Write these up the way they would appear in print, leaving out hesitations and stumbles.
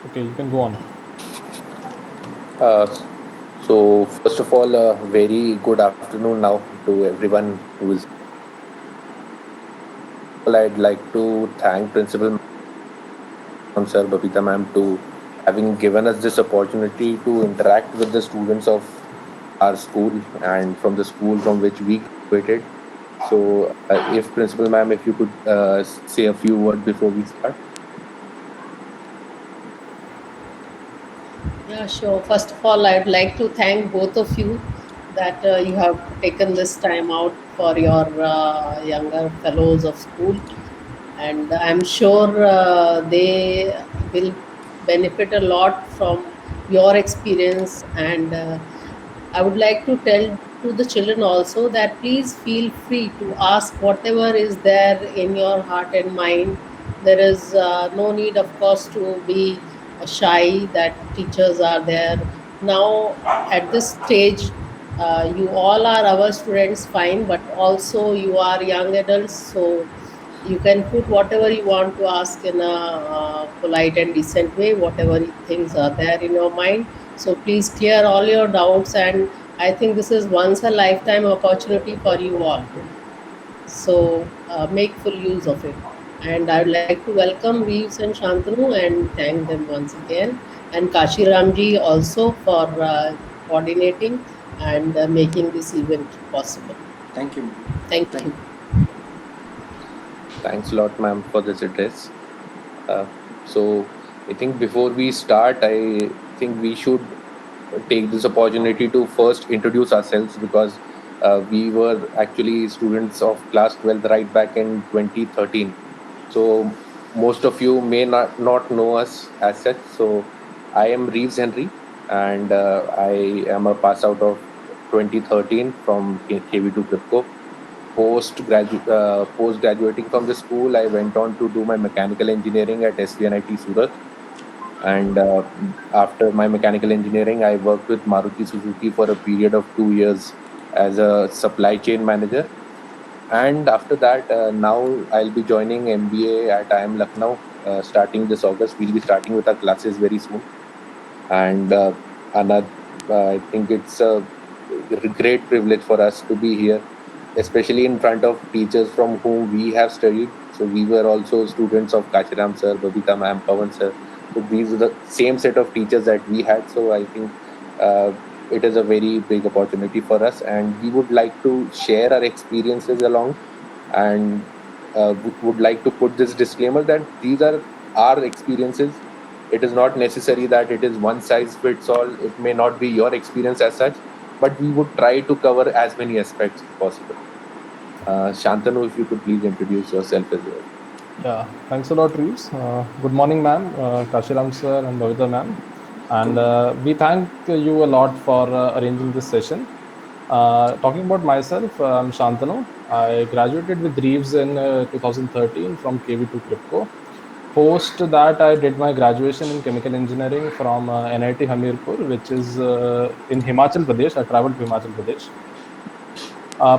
Okay, you can go on. Uh, so, first of all, a very good afternoon now to everyone who is. I'd like to thank Principal Ma'am, Sir Babita Ma'am, to having given us this opportunity to interact with the students of our school and from the school from which we graduated. So, if Principal Ma'am, if you could say a few words before we start. Yeah, sure. First of all, I'd like to thank both of you that you have taken this time out for your younger fellows of school, and I'm sure they will benefit a lot from your experience. And I would like to tell to the children also that please feel free to ask whatever is there in your heart and mind. There is no need, of course, to be shy that teachers are there. Now, at this stage, you all are our students, fine, but also you are young adults, so you can put whatever you want to ask in a polite and decent way, whatever things are there in your mind. So please clear all your doubts, and I think this is once a lifetime opportunity for you all. So make full use of it. And I would like to welcome Reeves and Shantanu and thank them once again. And Kashi Ramji also for coordinating and making this event possible. Thank you. Thank Thank you. Thanks a lot, ma'am, for this address. Uh, so, I think before we start, I think we should take this opportunity to first introduce ourselves because we were actually students of class 12th right back in 2013. So most of you may not know us as such. So I am Reeves Henry, and I am a pass out of 2013 from KV2 Kripko. Post graduating from the school, I went on to do my mechanical engineering at SVNIT Surat, and after my mechanical engineering, I worked with Maruti Suzuki for a period of 2 years as a supply chain manager. And after that, now I'll be joining MBA at IIM Lucknow starting this August. We'll be starting with our classes very soon. And another, I think it's a great privilege for us to be here, especially in front of teachers from whom we have studied. So we were also students of Kashiram sir, Babita ma'am, Pawan sir. So these are the same set of teachers that we had. So I think uh, it is a very big opportunity for us, and we would like to share our experiences along, and would like to put this disclaimer that these are our experiences. It is not necessary that it is one size fits all. It may not be your experience as such, but we would try to cover as many aspects possible. Shantanu, if you could please introduce yourself as well. Yeah, thanks a lot, Reeves. Good morning, ma'am, Kashiram sir, and Bhavita ma'am. And we thank you a lot for arranging this session. Talking about myself, I'm Shantanu. I graduated with Reeves in 2013 from KV2 Kripko. Post that, I did my graduation in chemical engineering from NIT Hamirpur, which is in Himachal Pradesh. I traveled to Himachal Pradesh.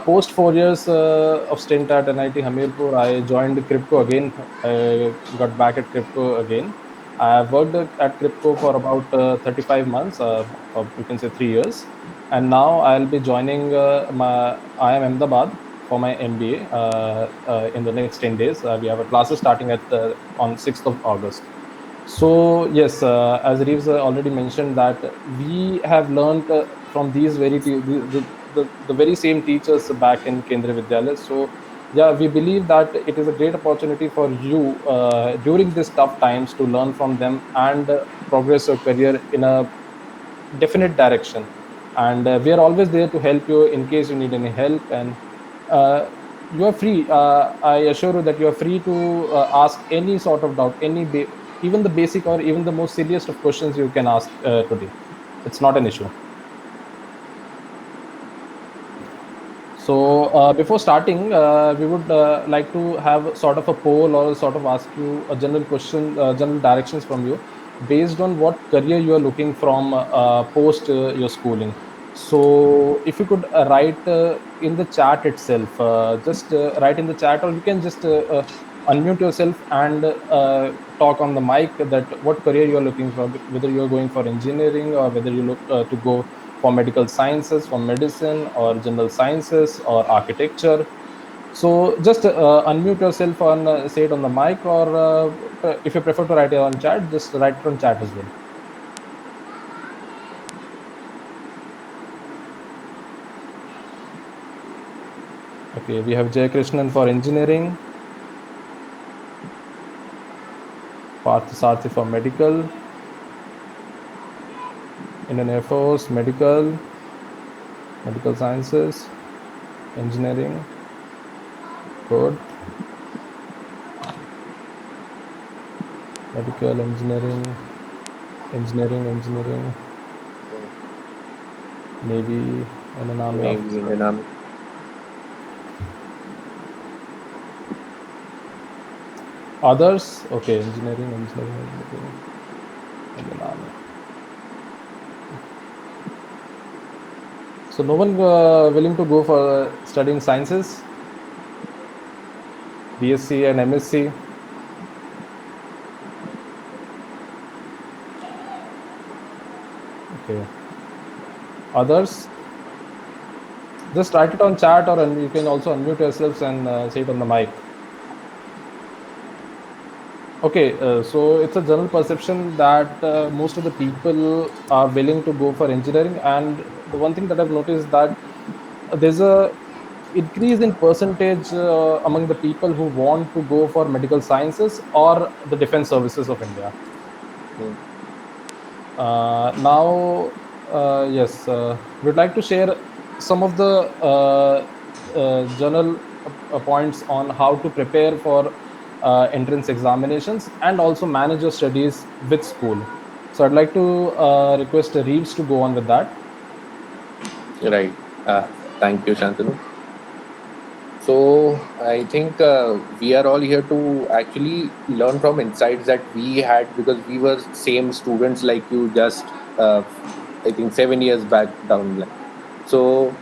Post 4 years of stint at NIT Hamirpur, I joined Crypto again. I got back at Crypto again. I worked at Crypto for about 35 months, or you can say 3 years. And now I'll be joining IIM Ahmedabad for my MBA in the next 10 days. We have a classes starting on 6th of August. So yes, as Reeves already mentioned that we have learned from these the very same teachers back in Kendriya Vidyalaya. So yeah, we believe that it is a great opportunity for you during these tough times to learn from them and progress your career in a definite direction. And we are always there to help you in case you need any help. And uh, you are free. I assure you that you are free to ask any sort of doubt, even the basic or even the most silliest of questions you can ask today. It's not an issue. So before starting, we would like to have sort of a poll or sort of ask you a general question, general directions from you based on what career you are looking from post your schooling. So if you could write in the chat itself, just write in the chat, or you can just unmute yourself and talk on the mic that what career you are looking for, whether you are going for engineering or whether you look to go for medical sciences, for medicine or general sciences or architecture. So just unmute yourself and say it on the mic, or if you prefer to write it on chat, just write it on chat as well. Okay, we have Jay Krishnan for engineering, Parth Sarthi for medical, Indian Air Force, medical sciences, engineering, good. Medical, engineering, Navy, and an army Maybe officer. in an Others, okay, engineering, and an army. So no one willing to go for studying sciences, BSc and MSc. Okay. Others, just write it on chat, or you can also unmute yourselves and say it on the mic. Okay, so it's a general perception that most of the people are willing to go for engineering, and the one thing that I've noticed that there's a increase in percentage among the people who want to go for medical sciences or the defense services of India. Now, yes, we'd like to share some of the general points on how to prepare for entrance examinations and also manage your studies with school. So I'd like to request Reeves to go on with that. Right. Thank you, Shantanu. So I think we are all here to actually learn from insights that we had, because we were same students like you, just I think 7 years back down the line. So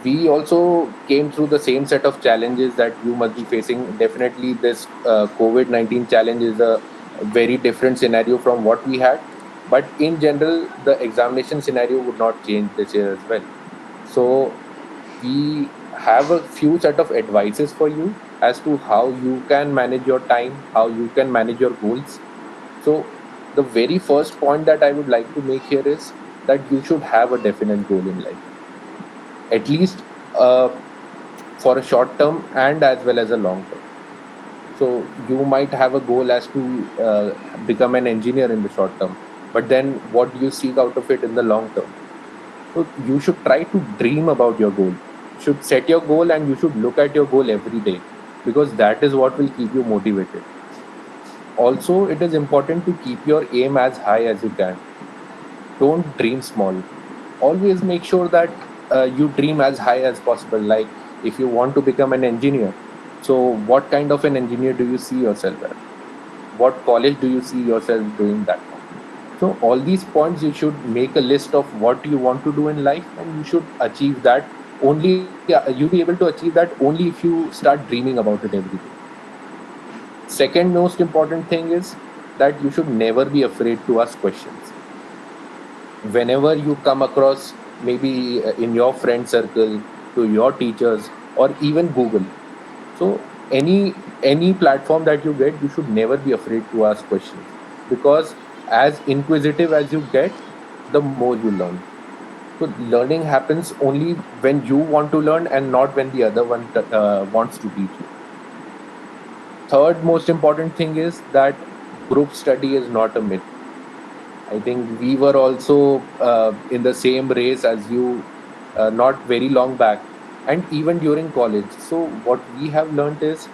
we also came through the same set of challenges that you must be facing. Definitely, this COVID-19 challenge is a very different scenario from what we had. But in general, the examination scenario would not change this year as well. So we have a few set of advices for you as to how you can manage your time, how you can manage your goals. So the very first point that I would like to make here is that you should have a definite goal in life, at least for a short term and as well as a long term. So you might have a goal as to become an engineer in the short term, but then what do you seek out of it in the long term? So you should try to dream about your goal. You should set your goal and you should look at your goal every day, because that is what will keep you motivated. Also, it is important to keep your aim as high as you can. Don't dream small. Always make sure that you dream as high as possible. Like if you want to become an engineer, so what kind of an engineer do you see yourself as? What college do you see yourself doing that from? So all these points, you should make a list of what you want to do in life, and you should achieve that only. You'll be able to achieve that only if you start dreaming about it every day. Second most important thing is that you should never be afraid to ask questions. Whenever you come across, maybe in your friend circle, to your teachers, or even Google, so any platform that you get, you should never be afraid to ask questions, because as inquisitive as you get, the more you learn. So learning happens only when you want to learn and not when the other one wants to teach you. Third most important thing is that group study is not a myth. I think we were also in the same race as you not very long back, and even during college. So, what we have learned is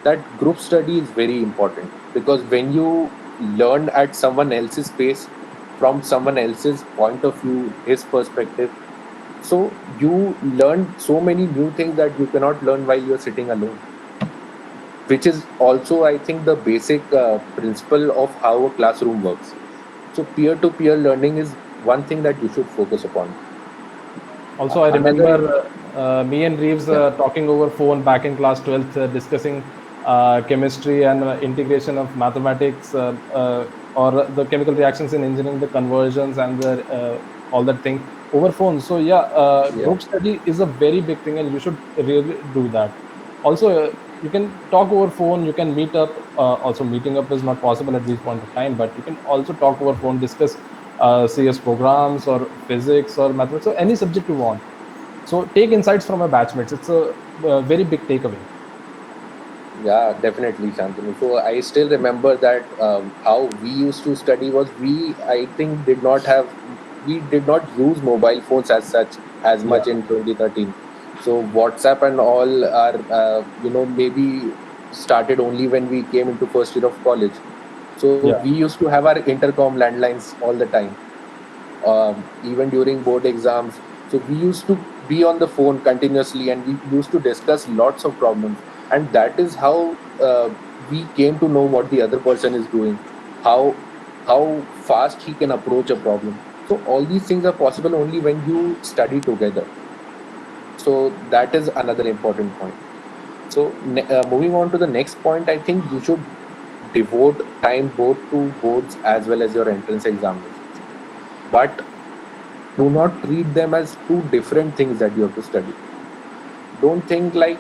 that group study is very important, because when you learn at someone else's pace, from someone else's point of view, his perspective, so you learn so many new things that you cannot learn while you're sitting alone, which is also, I think, the basic principle of how a classroom works. So peer-to-peer learning is one thing that you should focus upon. Also, I Another, remember me and Reeves yeah, talking over phone back in class 12th, discussing chemistry and integration of mathematics, or the chemical reactions in engineering, the conversions and the all that thing over phone. So yeah, Yeah. group study is a very big thing, and you should really do that. Also, you can talk over phone, you can meet up. Also, meeting up is not possible at this point of time, but you can also talk over phone, discuss CS programs or physics or mathematics or any subject you want. So take insights from our batchmates. It's a very big takeaway. Yeah, definitely, Shantanu. So I still remember that how we used to study was I think, we did not use mobile phones as such as Yeah, much in 2013. So WhatsApp and all are, maybe started only when we came into first year of college. So yeah, we used to have our intercom landlines all the time, even during board exams. So we used to be on the phone continuously, and we used to discuss lots of problems. And that is how we came to know what the other person is doing, how fast he can approach a problem. So all these things are possible only when you study together. So that is another important point. So moving on to the next point, I think you should devote time both to boards as well as your entrance examinations, but do not treat them as two different things that you have to study. Don't think like,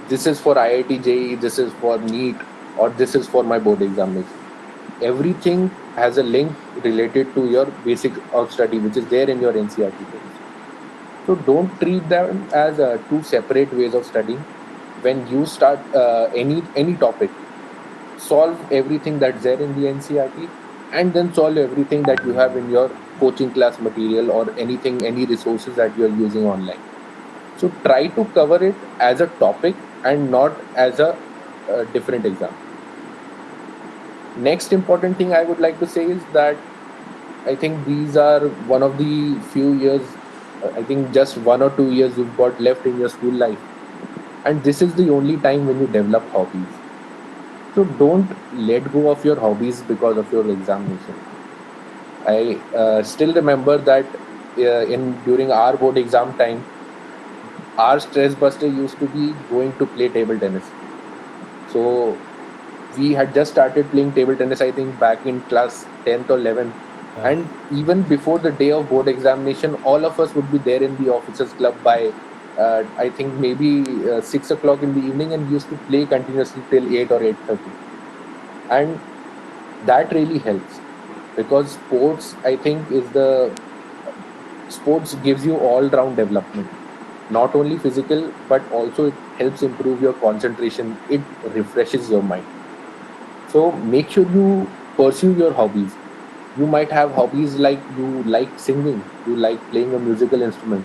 this is for IIT JEE, this is for NEET, or this is for my board examination. Everything has a link related to your basic of study, which is there in your NCRT books. So don't treat them as two separate ways of studying. When you start any topic, solve everything that's there in the NCRT, and then solve everything that you have in your coaching class material or anything, any resources that you're using online. So try to cover it as a topic and not as a different exam. Next important thing I would like to say is that I think these are one of the few years, I think just 1 or 2 years you've got left in your school life. And this is the only time when you develop hobbies. So don't let go of your hobbies because of your examination. I still remember that in during our board exam time, our stress buster used to be going to play table tennis. So we had just started playing table tennis, I think, back in class 10th or 11th. yeah. And even before the day of board examination, all of us would be there in the officers club by, I think, maybe 6 o'clock in the evening, and we used to play continuously till 8 or 8:30. And that really helps, because sports, I think, is the sports gives you all round development, not only physical, but also it helps improve your concentration, it refreshes your mind. So make sure you pursue your hobbies. You might have hobbies like you like singing, you like playing a musical instrument,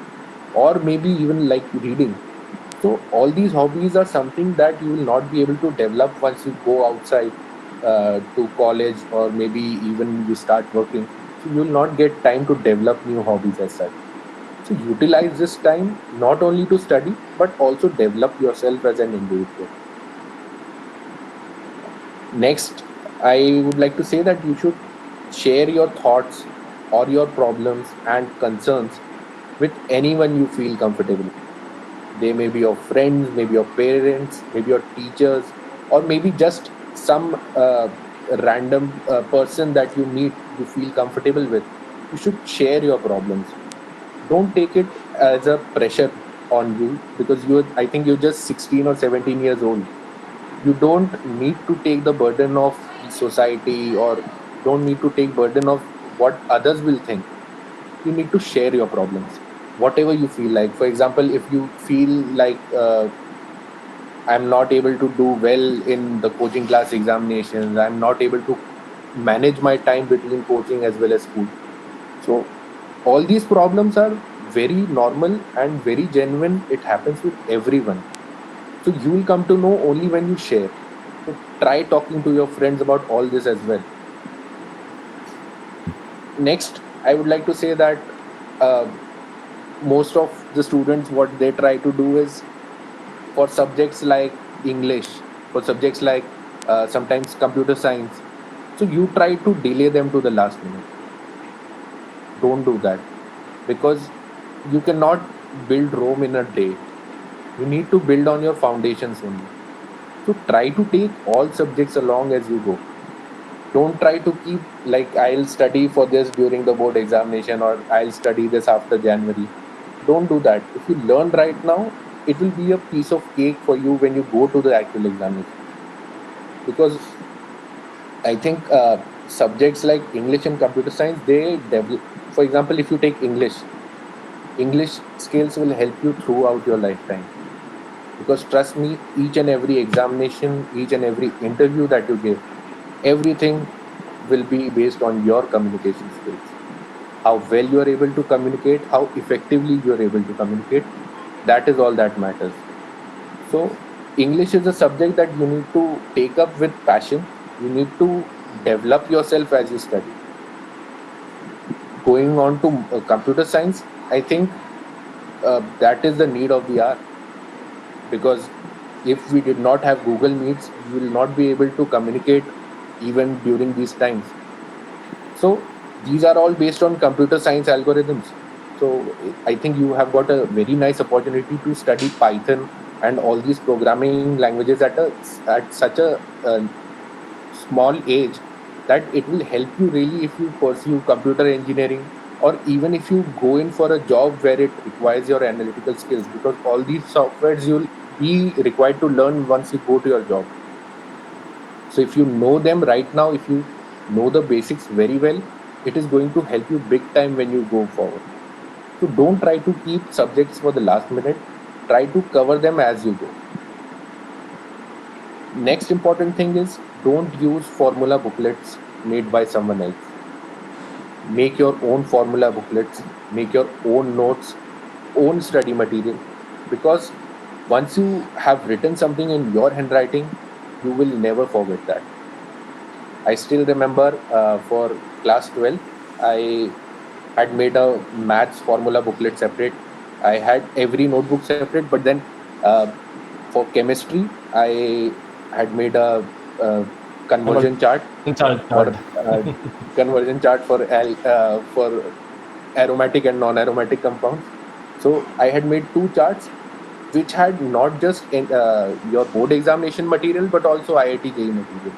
or maybe even like reading. So all these hobbies are something that you will not be able to develop once you go outside to college, or maybe even you start working. So you will not get time to develop new hobbies as such. So utilize this time not only to study but also develop yourself as an individual. Next, I would like to say that you should share your thoughts or your problems and concerns with anyone you feel comfortable. They may be your friends, maybe your parents, maybe your teachers, or maybe just some random person that you meet, you feel comfortable with. You should share your problems. Don't take it as a pressure on you, because I think you're just 16 or 17 years old. You don't need to take the burden of the society, or don't need to take burden of what others will think. You need to share your problems, whatever you feel like. For example, if you feel like, I'm not able to do well in the coaching class examinations, I'm not able to manage my time between coaching as well as school. So all these problems are very normal and very genuine. It happens with everyone. So you will come to know only when you share. So try talking to your friends about all this as well. Next, I would like to say that uh, most of the students, what they try to do is, for subjects like English, for subjects like sometimes computer science, so you try to delay them to the last minute. Don't do that, because you cannot build Rome in a day. You need to build on your foundations only. So try to take all subjects along as you go. Don't try to keep like I'll study for this during the board examination or I'll study this after January. Don't do that. If you learn right now, it will be a piece of cake for you when you go to the actual examination. Because I think subjects like English and computer science, they develop. For example, if you take English, English skills will help you throughout your lifetime. Because trust me, each and every examination, each and every interview that you give, everything will be based on your communication skills. How well you are able to communicate, how effectively you are able to communicate, that is all that matters. So, English is a subject that you need to take up with passion. You need to develop yourself as you study. Going on to computer science, I think that is the need of the hour, because if we did not have Google Meets, we will not be able to communicate even during these times. So these are all based on computer science algorithms. So I think you have got a very nice opportunity to study Python and all these programming languages at such a small age, that it will help you really if you pursue computer engineering, or even if you go in for a job where it requires your analytical skills, because all these softwares you'll be required to learn once you go to your job. So if you know them right now, if you know the basics very well, it is going to help you big time when you go forward. So don't try to keep subjects for the last minute. Try to cover them as you go. Next important thing is, don't use formula booklets made by someone else. Make your own formula booklets, make your own notes, own study material, because once you have written something in your handwriting, you will never forget that. I still remember for class 12, I had made a maths formula booklet separate. I had every notebook separate, but then uh, for chemistry, I had made a conversion Conversion chart chart, chart. for conversion chart for aromatic and non-aromatic compounds. So I had made two charts which had not just your board examination material but also IIT JEE material,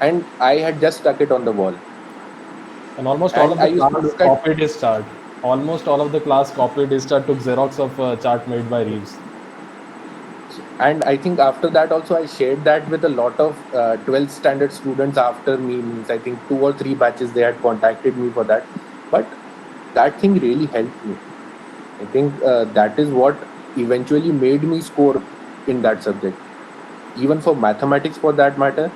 and I had just stuck it on the wall. And almost all And of I the used to class look at, copied his chart. Almost all of the class copied his chart, took Xerox of a chart made by Reeves. and I think after that also I shared that with a lot of 12th standard students after me. Means I think two or three batches they had contacted me for that, but that thing really helped me. I think that is what eventually made me score in that subject. Even for mathematics, for that matter,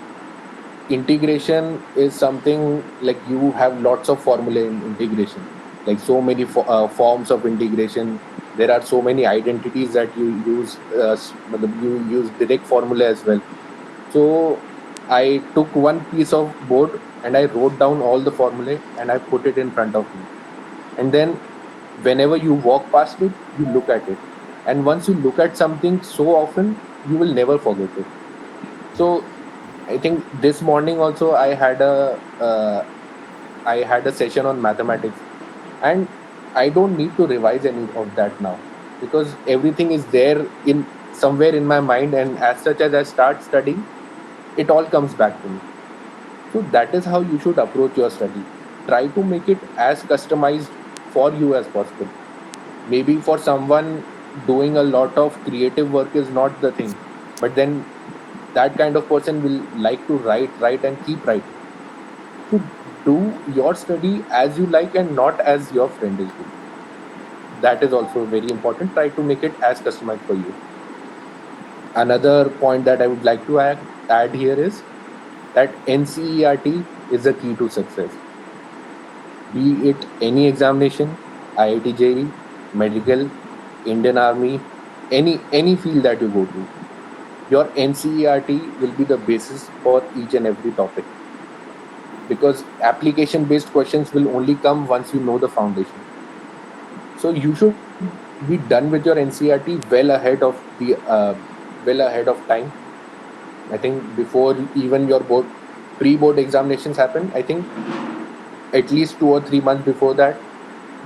integration is something like you have lots of formula in integration, like so many forms of integration. There are so many identities that you use. You use direct formula as well. So I took one piece of board and I wrote down all the formulae and I put it in front of me. And then whenever you walk past it, you look at it. And once you look at something so often, you will never forget it. So I think this morning also I had a session on mathematics, and I don't need to revise any of that now, because everything is there in somewhere in my mind, and as such as I start studying, it all comes back to me. So that is how you should approach your study. Try to make it as customized for you as possible. Maybe for someone, doing a lot of creative work is not the thing, but then that kind of person will like to write and keep writing. So do your study as you like and not as your friend is doing. That is also very important. Try to make it as customized for you. Another point that I would like to add here is that NCERT is the key to success. Be it any examination, IIT JEE, medical, Indian Army, any field that you go to, your NCERT will be the basis for each and every topic, because application based questions will only come once you know the foundation. So you should be done with your NCERT well ahead of time. I think before even your pre-board examinations happen, I think at least 2 or 3 months before that,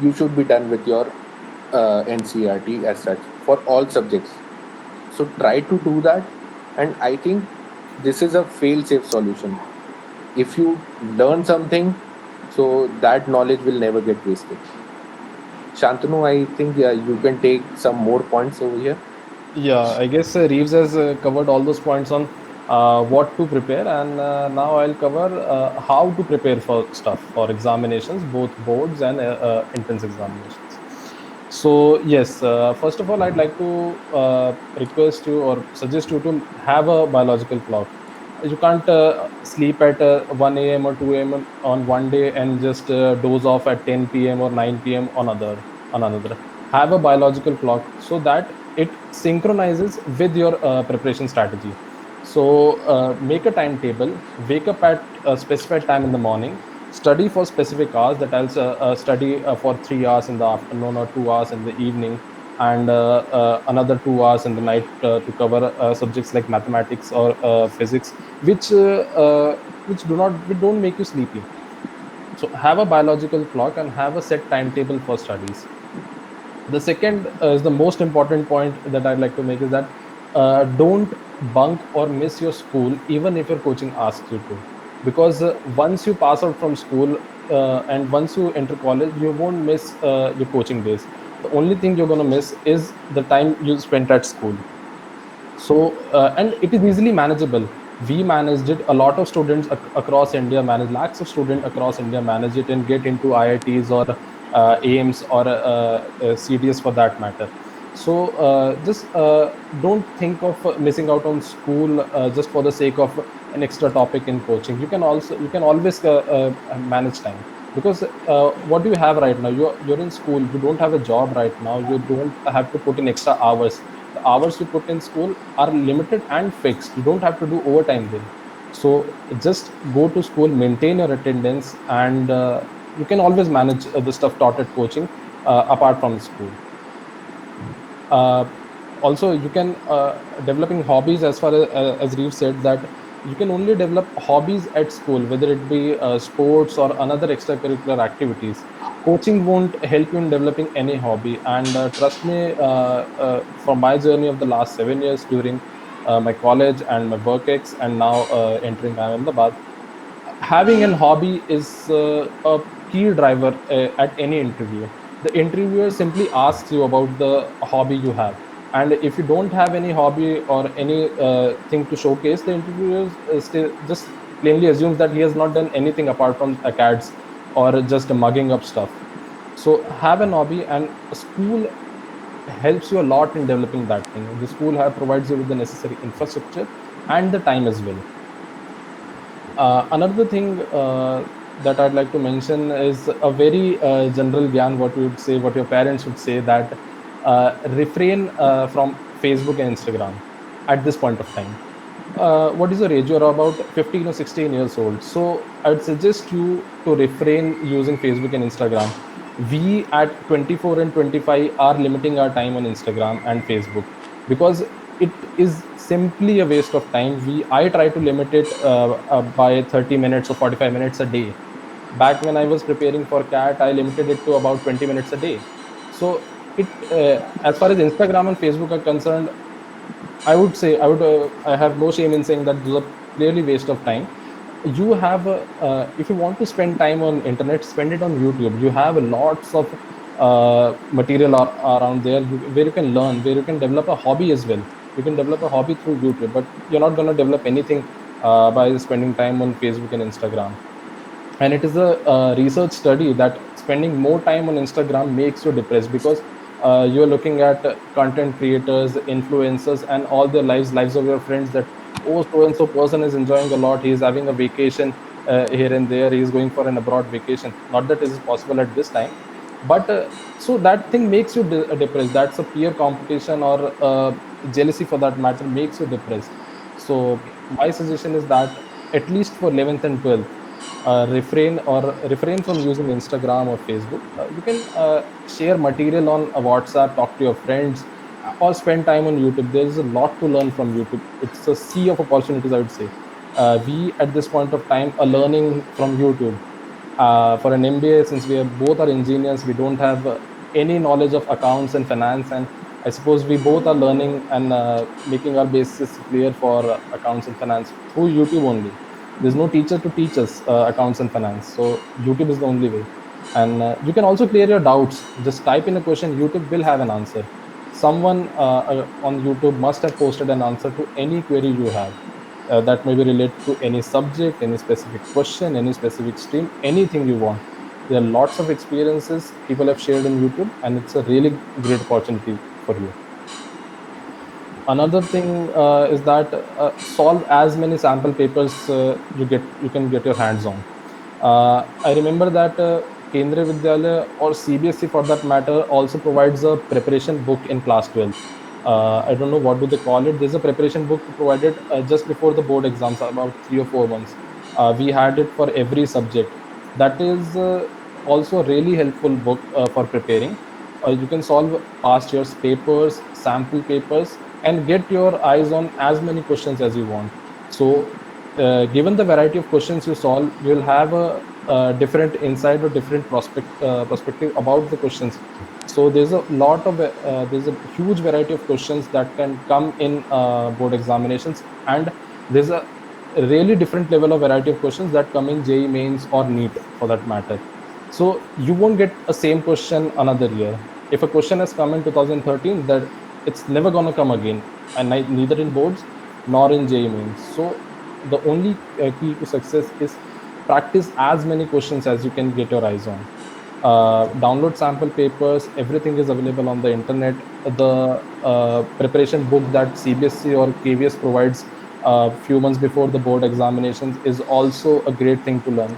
you should be done with your NCERT as such for all subjects. So try to do that. And I think this is a fail safe solution. If you learn something, so that knowledge will never get wasted. Shantanu, I think you can take some more points over here. Yeah, I guess Reeves has covered all those points on what to prepare, and now I'll cover how to prepare for stuff for examinations, both boards and entrance examinations. So yes, first of all, I'd like to request you or suggest you to have a biological clock. You can't sleep at 1 a.m. or 2 a.m. on one day and just doze off at 10 p.m. or 9 p.m. on another. Have a biological clock so that it synchronizes with your preparation strategy. So make a timetable, wake up at a specified time in the morning, study for specific hours. That I'll study for 3 hours in the afternoon or 2 hours in the evening, and another 2 hours in the night to cover subjects like mathematics or physics, which which don't make you sleepy. So have a biological clock and have a set timetable for studies. The second is the most important point that I'd like to make is that don't bunk or miss your school even if your coaching asks you to, because once you pass out from school and once you enter college, you won't miss your coaching days. The only thing you're going to miss is the time you spent at school. So and it is easily manageable. We managed it. A lot of students across India manage, lakhs of students across India manage it and get into IITs or AIMS or CDS for that matter. So just don't think of missing out on school just for the sake of an extra topic in coaching. You can always manage time, because what do you have right now? You're in school. You don't have a job right now. You don't have to put in extra hours. The hours you put in school are limited and fixed. You don't have to do overtime there. So just go to school, maintain your attendance, and you can always manage the stuff taught at coaching apart from school. uh, Also, you can developing hobbies, as far as Reeve said, that you can only develop hobbies at school, whether it be sports or another extracurricular activities. Coaching won't help you in developing any hobby, and trust me, from my journey of the last 7 years during my college and my work ex, and now entering IIM Ahmedabad, having an hobby is a key driver at any interview. The interviewer simply asks you about the hobby you have, and if you don't have any hobby or any thing to showcase, the interviewer still just plainly assumes that he has not done anything apart from acads or just mugging up stuff. So have an hobby, and school helps you a lot in developing that thing. The school provides you with the necessary infrastructure and the time as well. Another thing that I'd like to mention is a very general gyan, what we would say, what your parents would say, that refrain from Facebook and Instagram at this point of time. What is your age? You're about 15 or 16 years old. So I would suggest you to refrain using Facebook and Instagram. We at 24 and 25 are limiting our time on Instagram and Facebook because it is simply a waste of time. I try to limit it by 30 minutes or 45 minutes a day. Back when I was preparing for CAT, I limited it to about 20 minutes a day. So as far as Instagram and Facebook are concerned, I have no shame in saying that those are clearly waste of time. You have if you want to spend time on internet, spend it on YouTube. You have lots of material around there where you can learn, where you can develop a hobby as well. You can develop a hobby through YouTube, but you're not going to develop anything by spending time on Facebook and Instagram. And it is a research study that spending more time on Instagram makes you depressed, because you're looking at content creators, influencers, and all their lives of your friends, that oh, so and so person is enjoying a lot, he's having a vacation here and there, he's going for an abroad vacation. Not that it is possible at this time, but so that thing makes you depressed. That's a peer competition, or jealousy for that matter, makes you depressed. So my suggestion is that at least for 11th and 12th, refrain from using Instagram or Facebook. You can share material on WhatsApp, talk to your friends, or spend time on YouTube. There is a lot to learn from YouTube. It's a sea of opportunities, I would say. We at this point of time are learning from YouTube. For an MBA, since we are both are engineers, we don't have any knowledge of accounts and finance, and I suppose we both are learning and making our basis clear for accounts and finance through YouTube only. There's no teacher to teach us accounts and finance, so YouTube is the only way. And you can also clear your doubts. Just type in a question, YouTube will have an answer. Someone on YouTube must have posted an answer to any query you have. That may be related to any subject, any specific question, any specific stream, anything you want. There are lots of experiences people have shared in YouTube, and it's a really great opportunity for you. Another thing is that solve as many sample papers you can get your hands on. I remember that Kendriya Vidyalaya or CBSE for that matter also provides a preparation book in class 12th. I don't know what do they call it. There's a preparation book provided just before the board exams, about 3 or 4 months. We had it for every subject. That is also a really helpful book for preparing. You can solve past year's papers, sample papers, and get your eyes on as many questions as you want. So given the variety of questions you solve, you'll have a different insight or different perspective about the questions. So there's a huge variety of questions that can come in board examinations, and there's a really different level of variety of questions that come in JEE mains or NEET for that matter. So you won't get a same question another year. If a question has come in 2013, that it's never going to come again, and neither in boards nor in JEE mains. So the only key to success is practice as many questions as you can get your eyes on. Download sample papers. Everything is available on the internet. The preparation book that CBSE or KVS provides a few months before the board examinations is also a great thing to learn.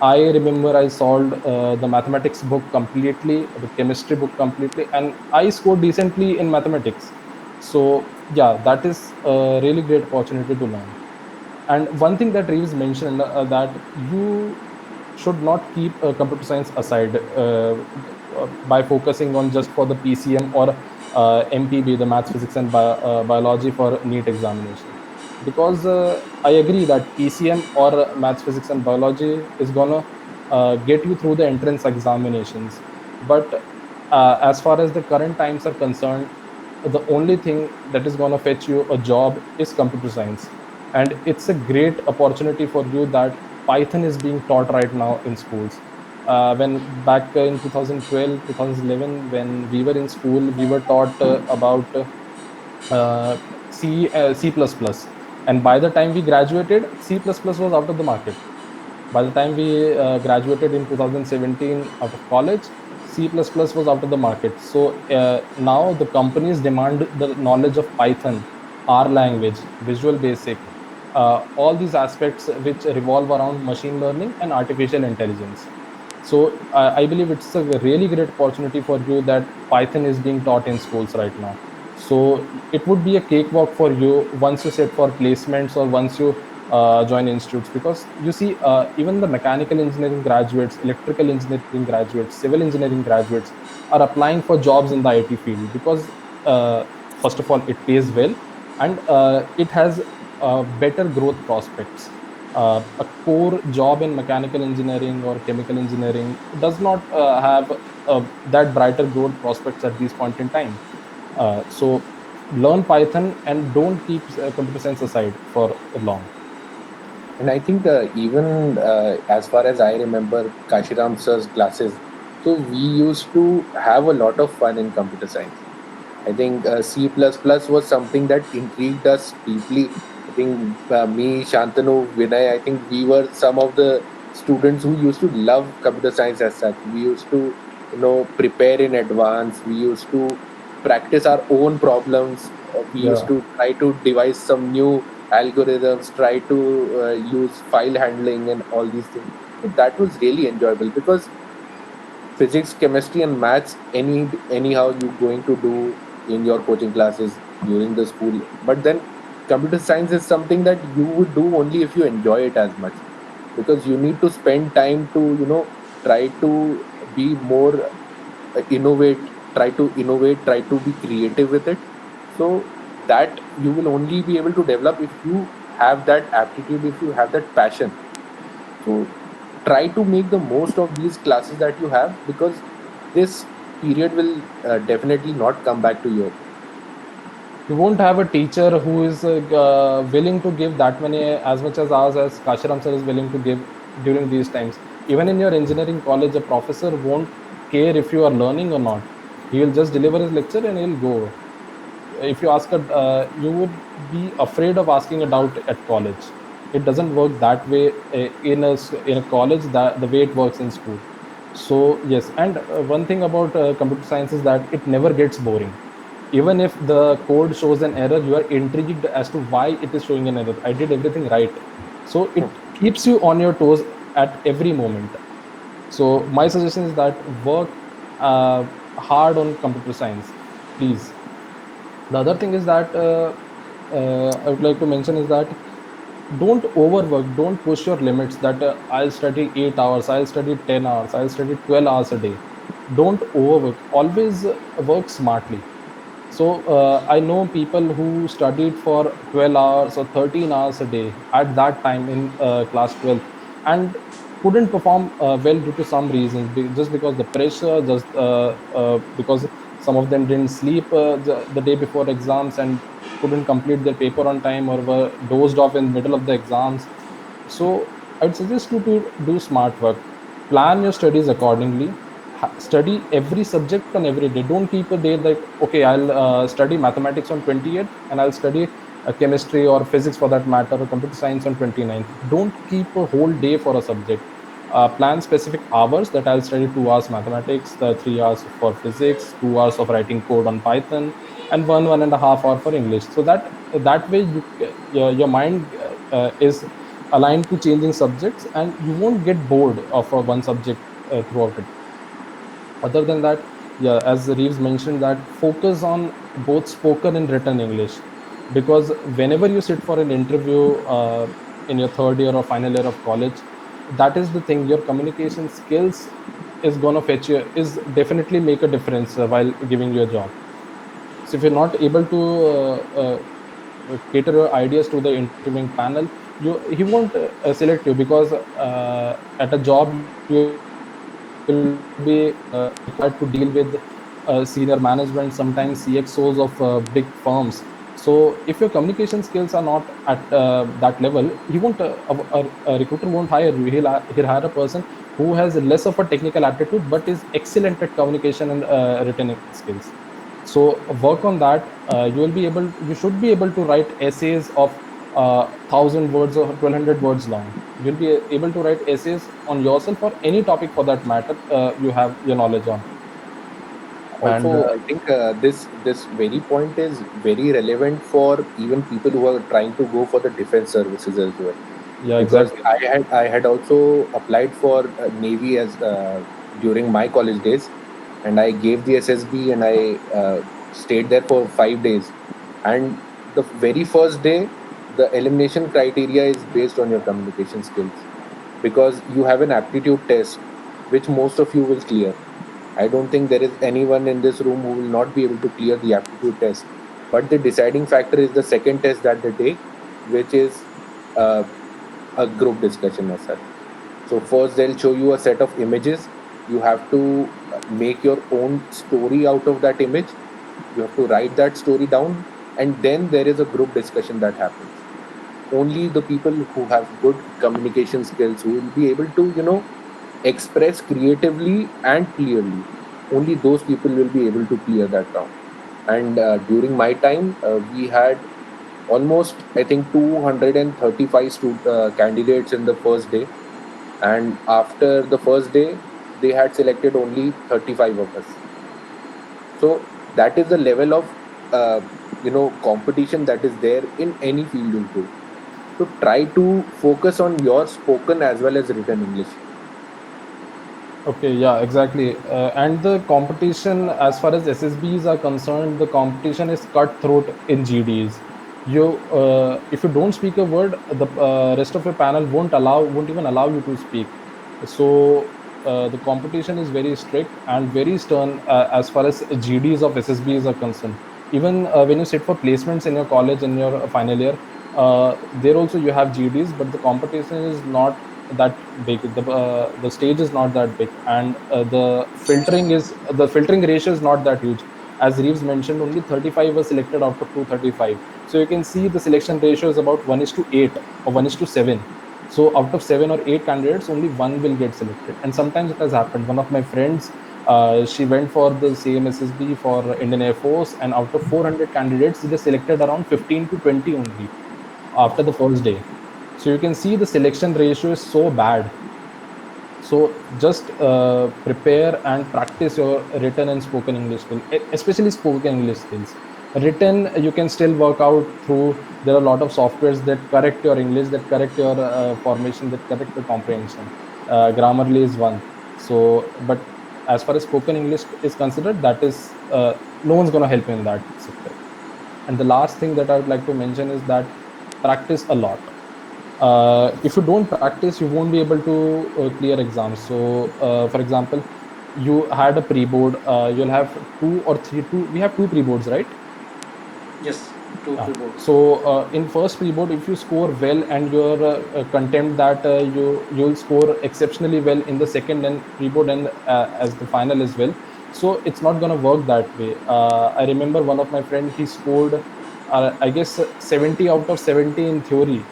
I remember I solved the mathematics book completely, the chemistry book completely, and I scored decently in mathematics. So yeah, that is a really great opportunity to learn. And one thing that Reeves mentioned, that you should not keep computer science aside by focusing on just for the PCM or MPB, the maths, physics, and biology for NEET examination. Because I agree that PCM or maths, physics, and biology is gonna get you through the entrance examinations. But as far as the current times are concerned, the only thing that is going to fetch you a job is computer science. And it's a great opportunity for you that Python is being taught right now in schools. When back in 2012 2011, when we were in school, we were taught about uh, C++, and by the time we graduated, C++ was out of the market. By the time we graduated in 2017 out of college, C++ was out of the market. So now the companies demand the knowledge of Python, R language, Visual Basic, all these aspects which revolve around machine learning and artificial intelligence. So I believe it's a really great opportunity for you that Python is being taught in schools right now. So it would be a cakewalk for you once you set for placements or once you join institutes, because you see even the mechanical engineering graduates, electrical engineering graduates, civil engineering graduates are applying for jobs in the IT field because first of all it pays well, and it has better growth prospects. A core job in mechanical engineering or chemical engineering does not have that brighter growth prospects at this point in time. So learn Python and don't keep computer science aside for long. And I think even as far as I remember Kashiram sir's classes, so we used to have a lot of fun in computer science. I think C++ was something that intrigued us deeply. I think me, Shantanu, Vinay, I think we were some of the students who used to love computer science as such. We used to, prepare in advance. We used to practice our own problems. We used Yeah. to try to devise some new algorithms, try to use file handling and all these things. So that was really enjoyable because physics, chemistry, and maths anyhow you going to do in your coaching classes during the school. But then computer science is something that you would do only if you enjoy it as much, because you need to spend time to try to be more innovate, try to be creative with it. So that you will only be able to develop if you have that aptitude, if you have that passion. So try to make the most of these classes that you have, because this period will definitely not come back to you. You won't have a teacher who is willing to give that many as much as hours as Kashiram sir is willing to give during these times. Even in your engineering college, a professor won't care if you are learning or not. He will just deliver his lecture and he'll go. If you ask you would be afraid of asking a doubt at college. It doesn't work that way in a college that the way it works in school. So yes, and one thing about computer science is that it never gets boring. Even if the code shows an error, you are intrigued as to why it is showing an error. I did everything right. So it keeps you on your toes at every moment. So my suggestion is that work hard on computer science, please. The other thing is that I would like to mention is that don't overwork, don't push your limits that I'll study 8 hours, I'll study 10 hours, I'll study 12 hours a day. Don't overwork, always work smartly. So I know people who studied for 12 hours or 13 hours a day at that time in class 12 and couldn't perform well due to some reasons, just because the pressure, just because some of them didn't sleep the day before exams and couldn't complete their paper on time or were dozed off in the middle of the exams. So I'd suggest you to do smart work. Plan your studies accordingly. Study every subject on every day. Don't keep a day like, okay, I'll study mathematics on 28th and I'll study chemistry or physics for that matter or computer science on 29th. Don't keep a whole day for a subject. Plan specific hours that I'll study 2 hours mathematics, 3 hours for physics, 2 hours of writing code on Python, and 1.5 hour for English. So that way your mind is aligned to changing subjects and you won't get bored of one subject throughout it. Other than that, yeah, as Reeves mentioned, that focus on both spoken and written English, because whenever you sit for an interview in your third year or final year of college, that is the thing, your communication skills is going to fetch you, is definitely make a difference while giving you a job. So if you're not able to cater your ideas to the interviewing panel, he won't select you, because at a job you will be required to deal with senior management, sometimes CXOs of big firms. So if your communication skills are not at that level, he won't. A recruiter won't hire you. He'll hire a person who has less of a technical aptitude but is excellent at communication and written skills. So work on that. You should be able to write essays of 1,000 words or 1,200 words long. You'll be able to write essays on yourself or any topic for that matter you have your knowledge on. And Also, I think this very point is very relevant for even people who are trying to go for the defense services as well. yeah, Because exactly. I had also applied for Navy as during my college days, and I gave the SSB and I stayed there for 5 days. And the very first day, the elimination criteria is based on your communication skills, because you have an aptitude test which most of you will clear. I don't think there is anyone in this room who will not be able to clear the aptitude test. But the deciding factor is the second test that they take, which is uh, a group discussion as such. So first they'll show you a set of images. You have to make your own story out of that image. You have to write that story down, and then there is a group discussion that happens. Only the people who have good communication skills, who will be able to, express creatively and clearly, only those people will be able to clear that round. And during my time, we had almost, I think, 235 candidates in the first day, and after the first day they had selected only 35 of us. So that is the level of competition that is there in any field you go. So try to focus on your spoken as well as written English. Okay, yeah, exactly. And the competition, as far as SSBs are concerned, the competition is cutthroat in GDs. If you don't speak a word, the rest of your panel won't even allow you to speak. So the competition is very strict and very stern as far as GDs of SSBs are concerned. Even when you sit for placements in your college in your final year, there also you have GDs, but the competition is not that big. The stage is not that big, and the filtering ratio is not that huge. As Reeves mentioned, only 35 were selected out of 235. So you can see the selection ratio is about 1:8 or 1:7. So out of 7 or 8 candidates, only one will get selected. And sometimes it has happened. One of my friends, she went for the same SSB for Indian Air Force, and out of 400 candidates, they selected around 15 to 20 only after the first day. So you can see the selection ratio is so bad. So just prepare and practice your written and spoken English skills, especially spoken English skills. Written, you can still work out through. There are a lot of softwares that correct your English, that correct your formation, that correct your comprehension. Grammarly is one. So, but as far as spoken English is considered, that is no one's going to help you in that sector. And the last thing that I would like to mention is that practice a lot. If you don't practice, you won't be able to clear exams. So for example, you had a pre-board, you'll have we have two pre-boards, right? Yes, two Yeah. pre-boards. So in first pre-board, if you score well and you're content that you'll score exceptionally well in the second and pre-board and as the final as well. So it's not going to work that way. I remember one of my friend, he scored I guess 70 out of 70 in theory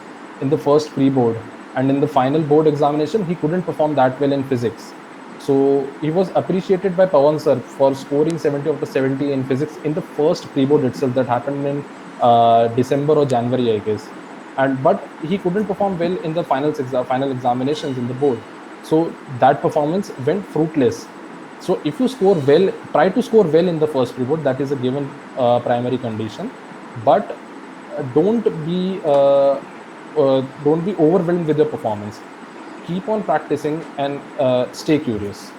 in the first pre-board, and in the final board examination he couldn't perform that well in physics. So he was appreciated by Pawan sir for scoring 70 out of 70 in physics in the first pre-board itself, that happened in December or January, I guess. And but he couldn't perform well in the final examinations in the board. So that performance went fruitless. So if you score well, try to score well in the first pre-board. That is a given primary condition. But don't be overwhelmed with your performance. Keep on practicing and stay curious.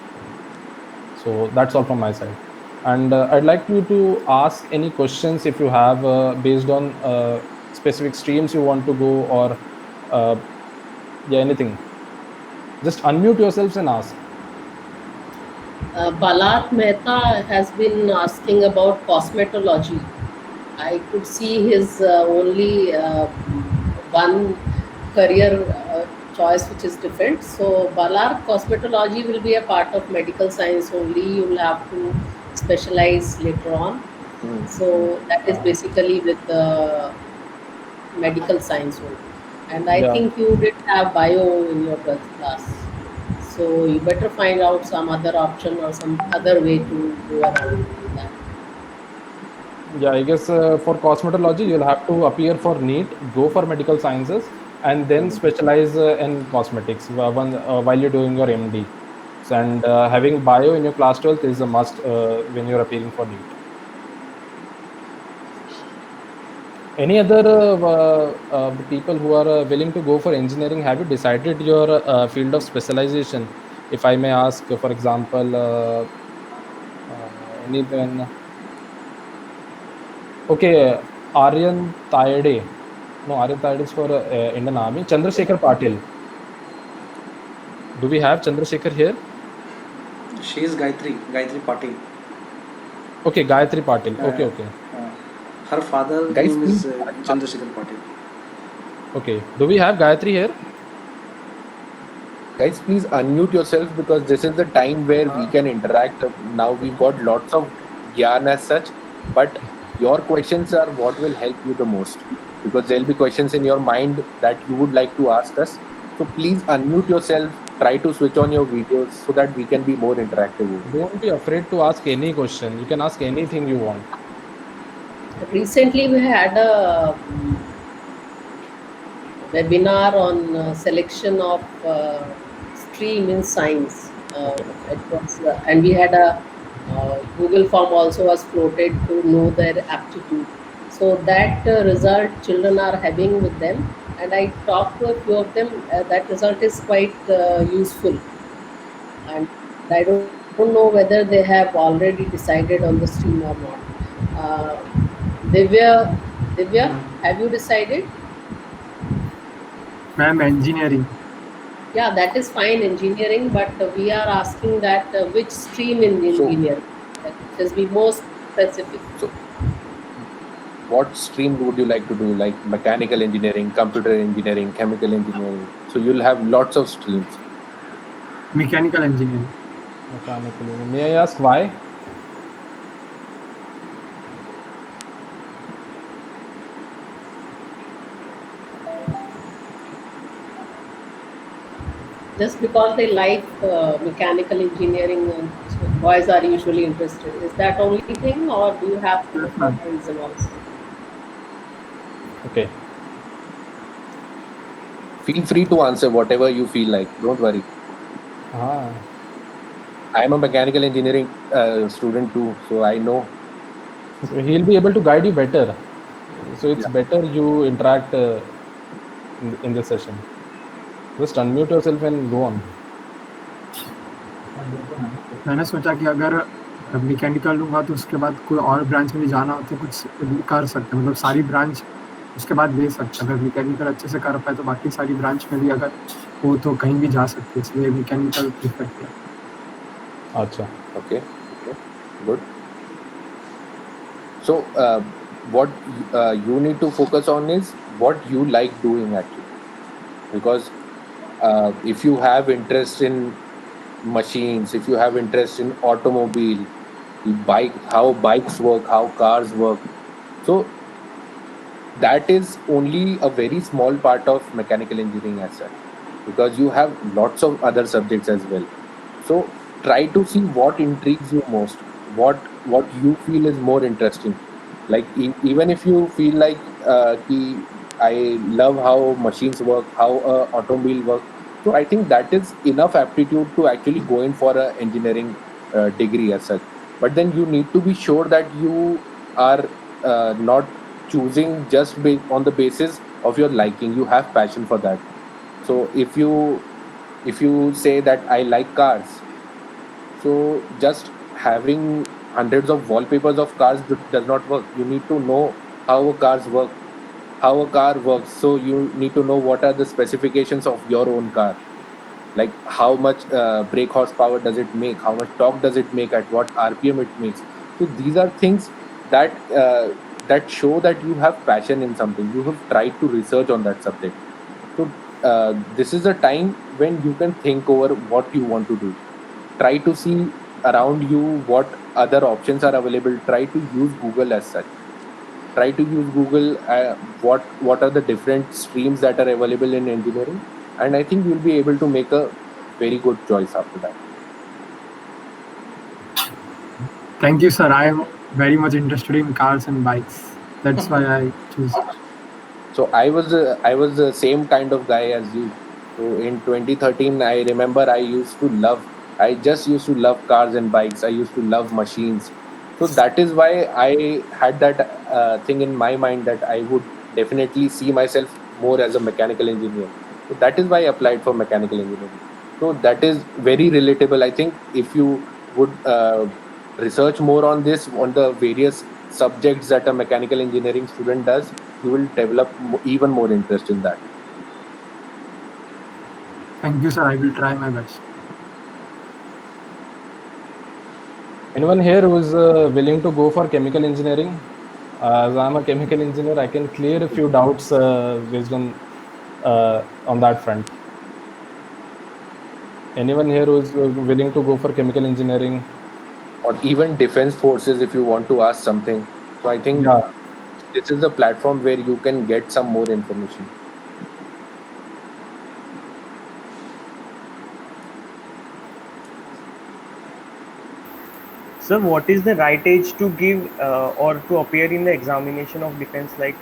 So that's all from my side. And I'd like you to ask any questions if you have based on specific streams you want to go, or anything. Just unmute yourselves and ask. Balat Mehta has been asking about cosmetology. I could see his only one career choice which is different. So Balar, cosmetology will be a part of medical science only. You will have to specialize later on. So that is basically with medical science only. And I Yeah. think you did have bio in your 12th class. So you better find out some other option or some other way to go around that. Yeah, I guess for cosmetology, you'll have to appear for NEET, go for medical sciences, and then specialize in cosmetics while you're doing your MD. And having bio in your class 12th is a must when you're appearing for NEET. Any other people who are willing to go for engineering, have you decided your field of specialization? If I may ask, for example, anyone. Okay, Aryan Tayade. No, Aryan Tayade is for Indian Army. Chandrasekhar Patil. Do we have Chandrasekhar here? She is Gayatri Patil. Okay, Gayatri Patil. Okay, okay. Her father Guys, name is please- Chandrasekhar Patil. Okay. Do we have Gayatri here? Guys, please unmute yourself because this is the time where we can interact. Now we've got lots of gyan as such, but your questions are what will help you the most, because there'll be questions in your mind that you would like to ask us. So please unmute yourself, try to switch on your videos so that we can be more interactive. Don't be afraid to ask any question. You can ask anything you want. Recently, we had a webinar on selection of stream in science. And we had a Google form also was floated to know their aptitude. So that result children are having with them, and I talked to a few of them. That result is quite useful, and I don't know whether they have already decided on the stream or not. Divya, have you decided? Ma'am, engineering. Yeah, that is fine, engineering, but we are asking that which stream in engineering. That just be more specific. So, what stream would you like to do? Like mechanical engineering, computer engineering, chemical engineering? So you'll have lots of streams. Mechanical engineering. Mechanical. May I ask why? Just because they like mechanical engineering, boys are usually interested. Is that only thing, or do you have some Yes, ma'am. other reason also? Okay. Feel free to answer whatever you feel like. Don't worry. Ah, I am a mechanical engineering student too, so I know. so he'll be able to guide you better. So it's Yeah. better you interact in this session. Just unmute yourself and go on. मैंने सोचा कि अगर mechanical लूँगा तो उसके बाद कोई और ब्रांच में भी जाना हो तो कुछ कर सकते हैं, मतलब सारी ब्रांच उसके बाद ले सकते हैं। अगर मैकेनिकल अच्छे से कर पाए तो बाकी सारी ब्रांच में भी अगर हो तो कहीं भी जा सकते हैं, इसलिए मैकेनिकल प्रीफर किया। Acha. Okay. Good. So what you need to focus on is what you like doing actually, because if you have interest in machines, if you have interest in automobile, bike, how bikes work, how cars work, so that is only a very small part of mechanical engineering as such, because you have lots of other subjects as well. So try to see what intrigues you most, what you feel is more interesting. Like even if you feel like ki, I love how machines work, how automobile work, so I think that is enough aptitude to actually go in for a engineering degree as such. But then you need to be sure that you are not choosing just on the basis of your liking. You have passion for that. So if you say that I like cars, so just having hundreds of wallpapers of cars does not work. You need to know how a cars work, how a car works. So you need to know what are the specifications of your own car, like how much brake horsepower does it make, how much torque does it make, at what RPM it makes. So these are things that show that you have passion in something. You have tried to research on that subject. So this is a time when you can think over what you want to do. Try to see around you what other options are available. Try to use Google as such. Try to use Google. What are the different streams that are available in engineering, and I think you'll be able to make a very good choice after that. Thank you, sir. I am very much interested in cars and bikes. That's why I choose. So I was the same kind of guy as you. So in 2013, I remember I just used to love cars and bikes. I used to love machines. So that is why I had that thing in my mind that I would definitely see myself more as a mechanical engineer. So that is why I applied for mechanical engineering. So that is very relatable. I think if you would research more on this, on the various subjects that a mechanical engineering student does, you will develop even more interest in that. Thank you, sir. I will try my best. Anyone here who is willing to go for chemical engineering? As I'm a chemical engineer, I can clear a few doubts based on that front. Anyone here who is willing to go for chemical engineering? Or even defense forces if you want to ask something. So I think Yeah. this is a platform where you can get some more information. Sir, what is the right age to give or to appear in the examination of defense? Like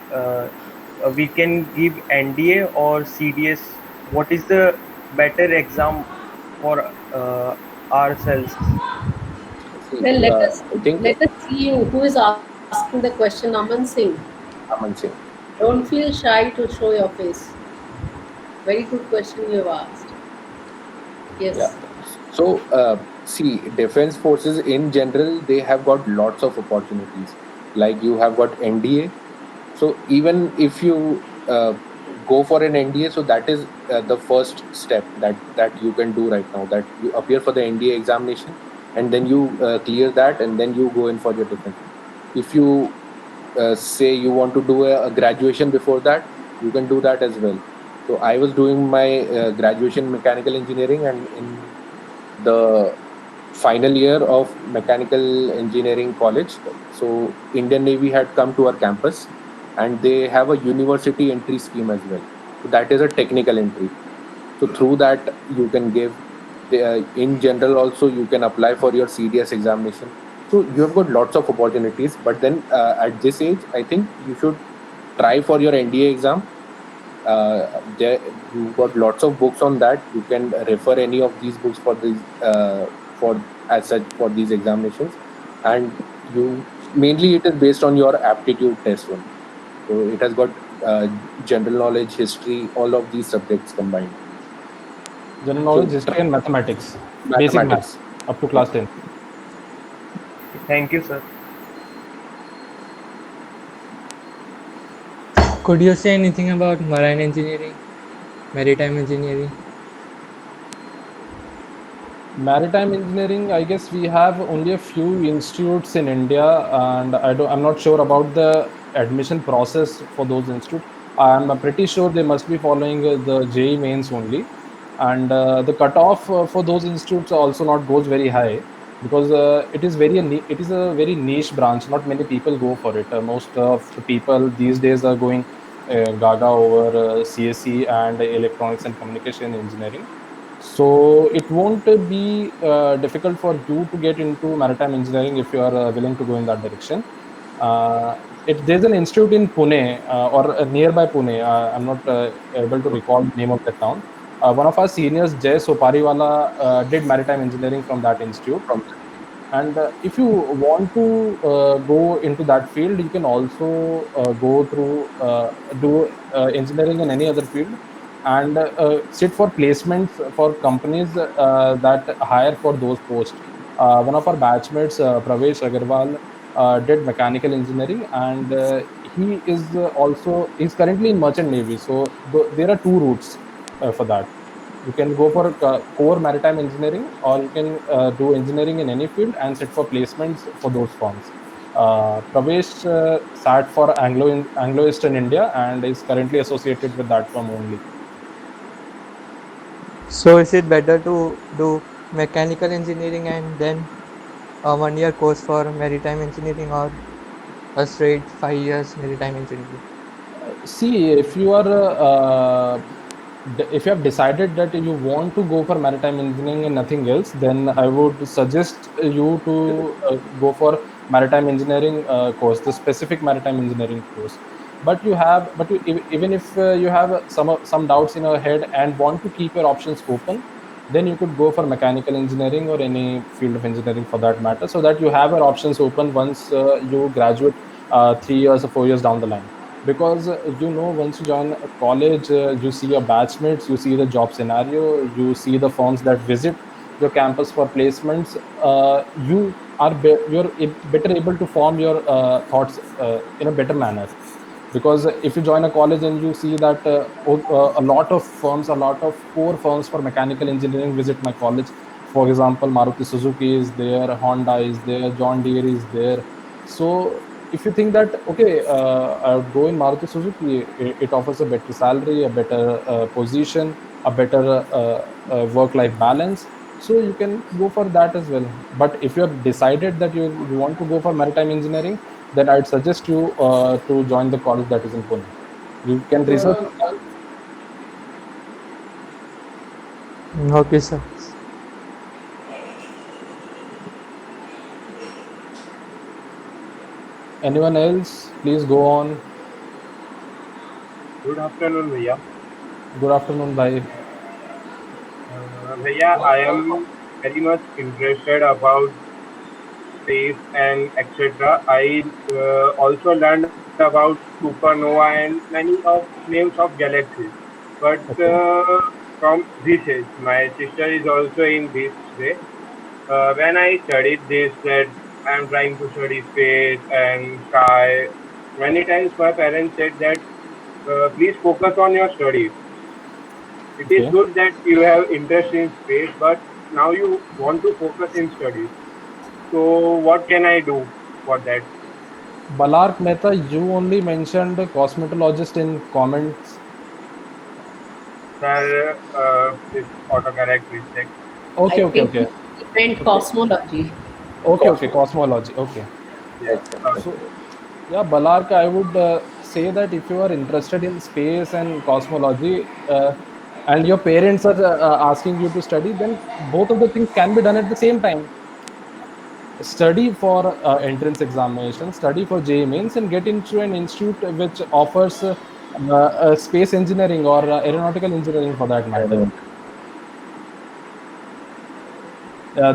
we can give NDA or CDS. What is the better exam for ourselves? See, Well, I think let us see who is asking the question. Aman Singh. Aman Singh. Don't feel shy to show your face. Very good question you have asked. Yes. Yeah. So see, defense forces in general, they have got lots of opportunities. Like you have got NDA. So even if you go for an NDA, so that is the first step that you can do right now. That you appear for the NDA examination, and then you clear that, and then you go in for your defense. If you say you want to do a graduation before that, you can do that as well. So I was doing my graduation mechanical engineering, and in the final year of mechanical engineering college, so Indian Navy had come to our campus, and they have a university entry scheme as well. So that is a technical entry. So through that you can give in general also you can apply for your CDS examination. So you have got lots of opportunities, but then at this age I think you should try for your NDA exam. There you got lots of books on that. You can refer any of these books for these for as such for these examinations, and you mainly it is based on your aptitude test only. So it has got general knowledge, history, all of these subjects combined. General So knowledge, history, and mathematics, basic math mathematics. up to class 10. Thank you, sir. Could you say anything about marine engineering, maritime engineering? Maritime engineering, I guess we have only a few institutes in India, and I'm not sure about the admission process for those institutes. I'm pretty sure they must be following the JEE mains only, and the cutoff for those institutes also not goes very high, because it is a very niche branch. Not many people go for it. Most of the people these days are going Gaga over CSE and electronics and communication engineering. So it won't be difficult for you to get into maritime engineering if you are willing to go in that direction. There's an institute in Pune or nearby Pune. I'm not able to recall the name of the town. One of our seniors, Jay Sopariwala, did maritime engineering from that institute. From And if you want to go into that field, you can also go through do engineering in any other field, and sit for placements for companies that hire for those posts. One of our batchmates, Pravesh Agarwal, did mechanical engineering, and he's currently in merchant navy. So there are two routes for that. You can go for core maritime engineering, or you can do engineering in any field and sit for placements for those firms. Pravesh sat for Anglo Eastern India and is currently associated with that firm only. So is it better to do mechanical engineering and then a 1 year course for maritime engineering, or a straight 5 years maritime engineering? See, if you have decided that you want to go for maritime engineering and nothing else, then I would suggest you to go for maritime engineering course, the specific maritime engineering course. Even if you have some doubts in your head and want to keep your options open, then you could go for mechanical engineering or any field of engineering for that matter, so that you have your options open once you graduate 3 years or 4 years down the line. Because once you join a college, you see your batchmates, you see the job scenario, you see the firms that visit your campus for placements. You're better able to form your thoughts in a better manner. Because if you join a college and you see that a lot of firms, a lot of core firms for mechanical engineering visit my college. For example, Maruti Suzuki is there, Honda is there, John Deere is there. So if you think that, okay, I would go in Maruti Suzuki, it offers a better salary, a better position, a better work-life balance, so you can go for that as well. But if you have decided that you want to go for maritime engineering, then I'd suggest you to join the college that is in Pune. You can research. Okay, sir. Anyone else? Please go on. Good afternoon, भैया. Good afternoon, bhai. भैया, I am very much interested about space and etc. I also learned about supernova and many of names of galaxies. But Okay. from this age, my sister is also in this way. When I studied this, that I am trying to study space and sky. Many times my parents said that please focus on your studies. It is Okay. good that you have interest in space, but now you want to focus in studies. So what can I do for that? Balark Mehta, you only mentioned cosmetologist in comments. Sir, this autocorrect mistake. Okay, I okay, think okay, he meant okay, cosmology. okay, okay. Cosmo. Cosmology. Okay. Yeah. So, yeah, Balark, I would say that if you are interested in space and cosmology, and your parents are asking you to study, then both of the things can be done at the same time. Study for entrance examination, study for JEE mains, and get into an institute which offers space engineering or aeronautical engineering for that matter.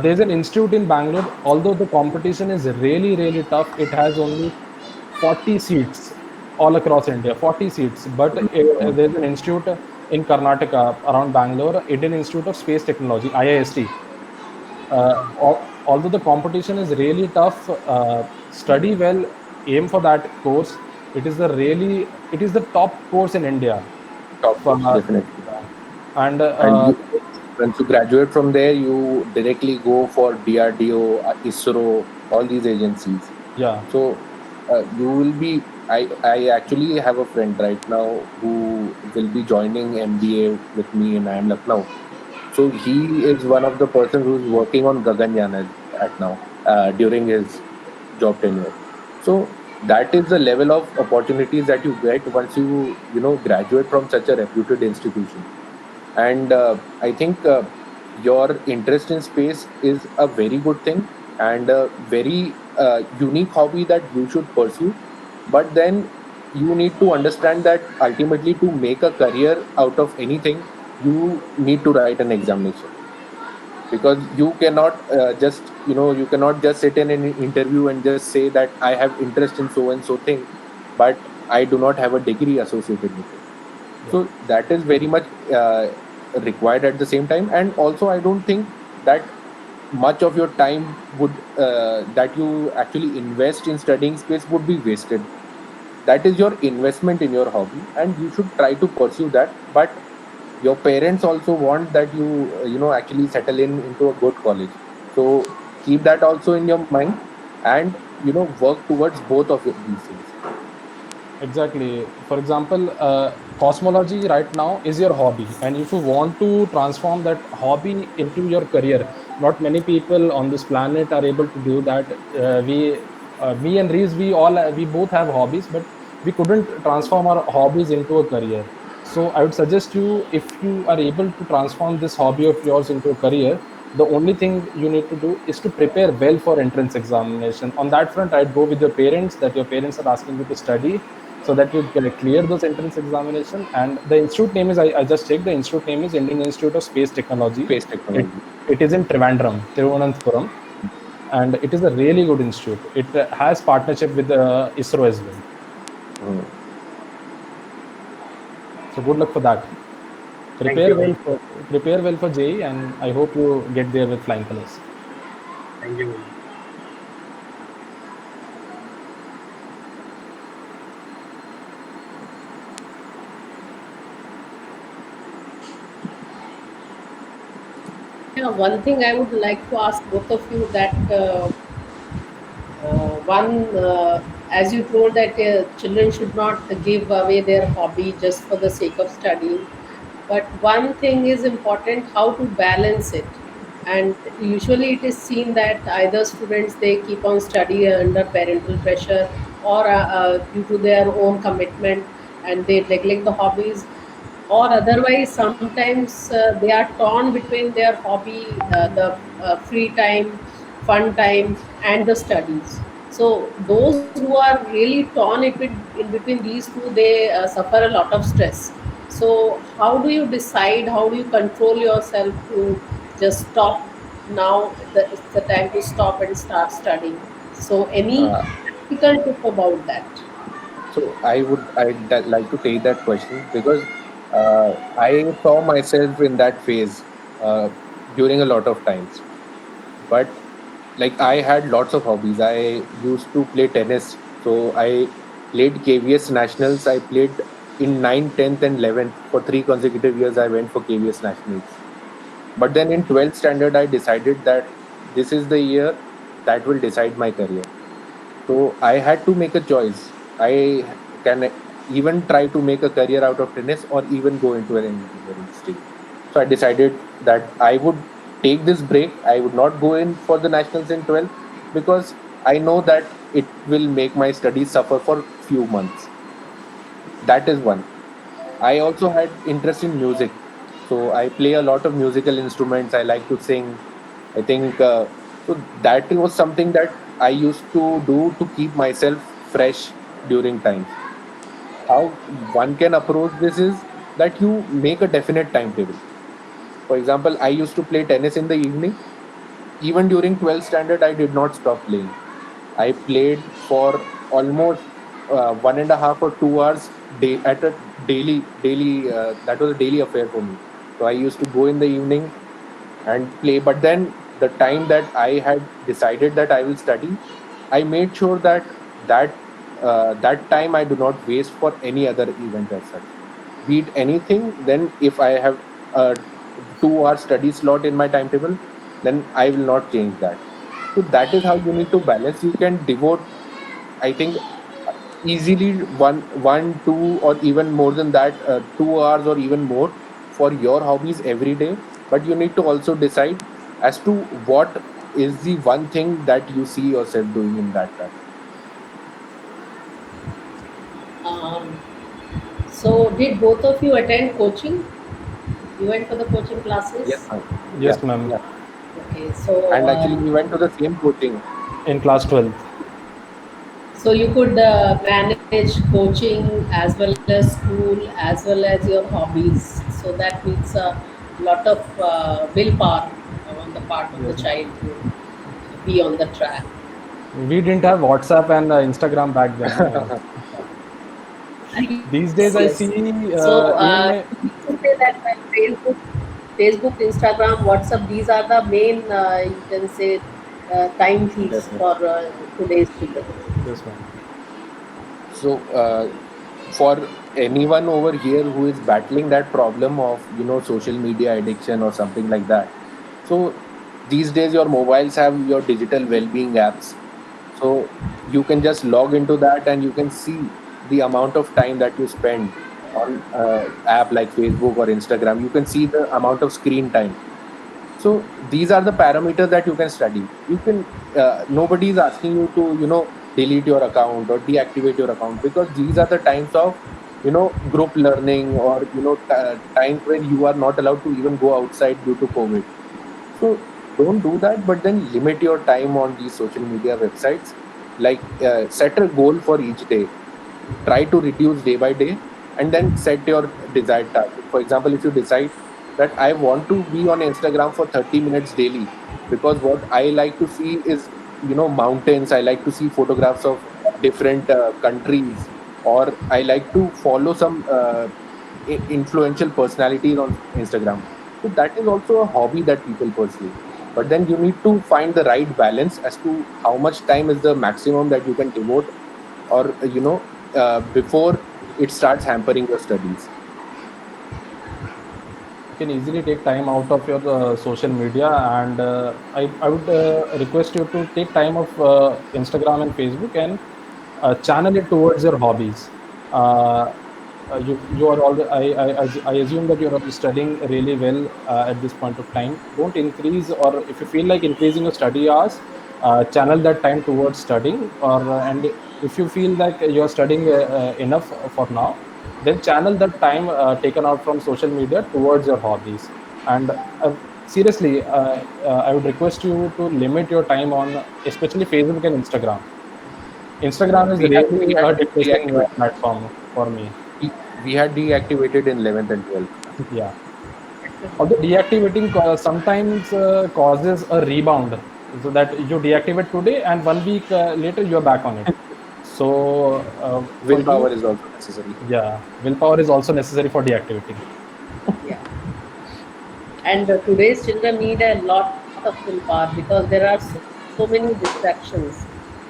There's an institute in Bangalore. Although the competition is really, really tough, it has only 40 seats all across India, 40 seats. But there's an institute in Karnataka around Bangalore, Indian Institute of Space Technology, IIST. Although the competition is really tough, study well, aim for that course. It is the top course in India. Top For, course, definitely. and And once you graduate from there, you directly go for DRDO, ISRO, all these agencies. yeah, So you will be. I actually have a friend right now who will be joining MBA with me in IIM Lucknow. So he is one of the persons who's working on Gaganyaan at now during his job tenure. So that is the level of opportunities that you get once you graduate from such a reputed institution. And I think your interest in space is a very good thing and a very unique hobby that you should pursue. But then you need to understand that ultimately, to make a career out of anything, you need to write an examination, because you cannot you cannot just sit in an interview and just say that I have interest in so and so thing, but I do not have a degree associated with it. yeah. So that is very much required at the same time. And also, I don't think that much of your time would that you actually invest in studying space would be wasted. That is your investment in your hobby, and you should try to pursue that. But your parents also want that you actually settle in into a good college. So keep that also in your mind, and work towards both of these things. Exactly. For example, cosmology right now is your hobby, and if you want to transform that hobby into your career, not many people on this planet are able to do that. Me and Reese, we both have hobbies, but we couldn't transform our hobbies into a career. So I would suggest you, if you are able to transform this hobby of yours into a career, the only thing you need to do is to prepare well for entrance examination. On that front, I'd go with your parents, that your parents are asking you to study so that you can clear those entrance examination. And the institute name is, I just checked, the institute name is Indian Institute of Space Technology. Space it, technology. it is in Trivandrum, Thiruvananthapuram, and it is a really good institute. It has partnership with ISRO as well. Mm. So good luck for that. Thank prepare you. well for Prepare well for JEE, and I hope you get there with flying colors. Thank you. Yeah, one thing I would like to ask both of you that one, as you told that children should not give away their hobby just for the sake of studying. But one thing is important, how to balance it. And usually it is seen that either students they keep on study under parental pressure, or due to their own commitment, and they neglect the hobbies, or otherwise sometimes they are torn between their hobby, the free time, fun time, and the studies. So those who are really torn in between these two, they suffer a lot of stress. So how do you decide, how do you control yourself to just stop now, it's the time to stop and start studying? So any Uh, practical tip about that? so I'd like to take that question, because I saw myself in that phase uh, during a lot of times. But like, I had lots of hobbies. I used to play tennis, so I played KVS nationals. I played in 9th, 10th, and 11th for 3 consecutive years. I went for KVS nationals. But then in 12th standard, I decided that this is the year that will decide my career. So I had to make a choice. I can even try to make a career out of tennis or even go into an engineering stream. So I decided that I would take this break. I would not go in for the nationals in 12th because I know that it will make my studies suffer for few months. That is one. I also had interest in music. So I play a lot of musical instruments. I like to sing. I think so that was something that I used to do to keep myself fresh during times. How one can approach this is that you make a definite timetable. For example, I used to play tennis in the evening. Even during 12th standard, I did not stop playing. I played for almost 1.5 or 2 hours at a daily. That was a daily affair for me. So I used to go in the evening and play. But then the time that I had decided that I will study, I made sure that time I do not waste for any other event as such. Be it anything, then if I have a 2 hour study slot in my timetable, then I will not change that. So that is how you need to balance. You can devote, I think, easily one, two, or even more than that, 2 hours or even more for your hobbies every day. But you need to also decide as to what is the one thing that you see yourself doing in that time. Um, so, did both of you attend coaching? You went for the coaching Yes, classes? ma'am. Yeah, Yes, ma'am. yeah. Okay, so And actually, we went to the same coaching. In class 12th. so you could manage coaching as well as school as well as your hobbies. So that needs a lot of willpower on the part of the Yes. child to be on the track. We didn't have WhatsApp and Instagram back then. These days, Yes, I yes. see So even my. you can say that Facebook, Instagram, WhatsApp, these are the main, you can say, time thieves Definitely. for today's children. Yes, ma'am. So, for anyone over here who is battling that problem of social media addiction or something like that, so these days your mobiles have your digital well-being apps. So you can just log into that and you can see the amount of time that you spend on app like Facebook or Instagram. You can see the amount of screen time. So these are the parameters that you can study. You can nobody is asking you to delete your account or deactivate your account, because these are the times of group learning, or times where you are not allowed to even go outside due to COVID. So don't do that, but then limit your time on these social media websites. Like set a goal for each day, try to reduce day by day, and then set your desired target. For example, if you decide that I want to be on Instagram for 30 minutes daily, because what I like to see is mountains, I like to see photographs of different countries, or I like to follow some influential personalities on Instagram. So that is also a hobby that people pursue. But then you need to find the right balance as to how much time is the maximum that you can devote, or before it starts hampering your studies. You can easily take time out of your social media, and I would request you to take time of Instagram and Facebook and channel it towards your hobbies. uh, you are all I assume that you're studying really well at this point of time. Don't increase, or if you feel like increasing your study hours, channel that time towards studying. Or and if you feel like you're studying enough for now, then channel that time taken out from social media towards your hobbies. And seriously, I would request you to limit your time on especially Facebook and Instagram. Instagram is We really had a depressing deactivated. platform for me. We had deactivated in 11th and 12th. Yeah. Although deactivating sometimes causes a rebound, so that you deactivate today and 1 week later you're back on it. So for Willpower you, is also necessary. yeah, willpower is also necessary for deactivating. Yeah. And today's children need a lot of willpower because there are so many distractions.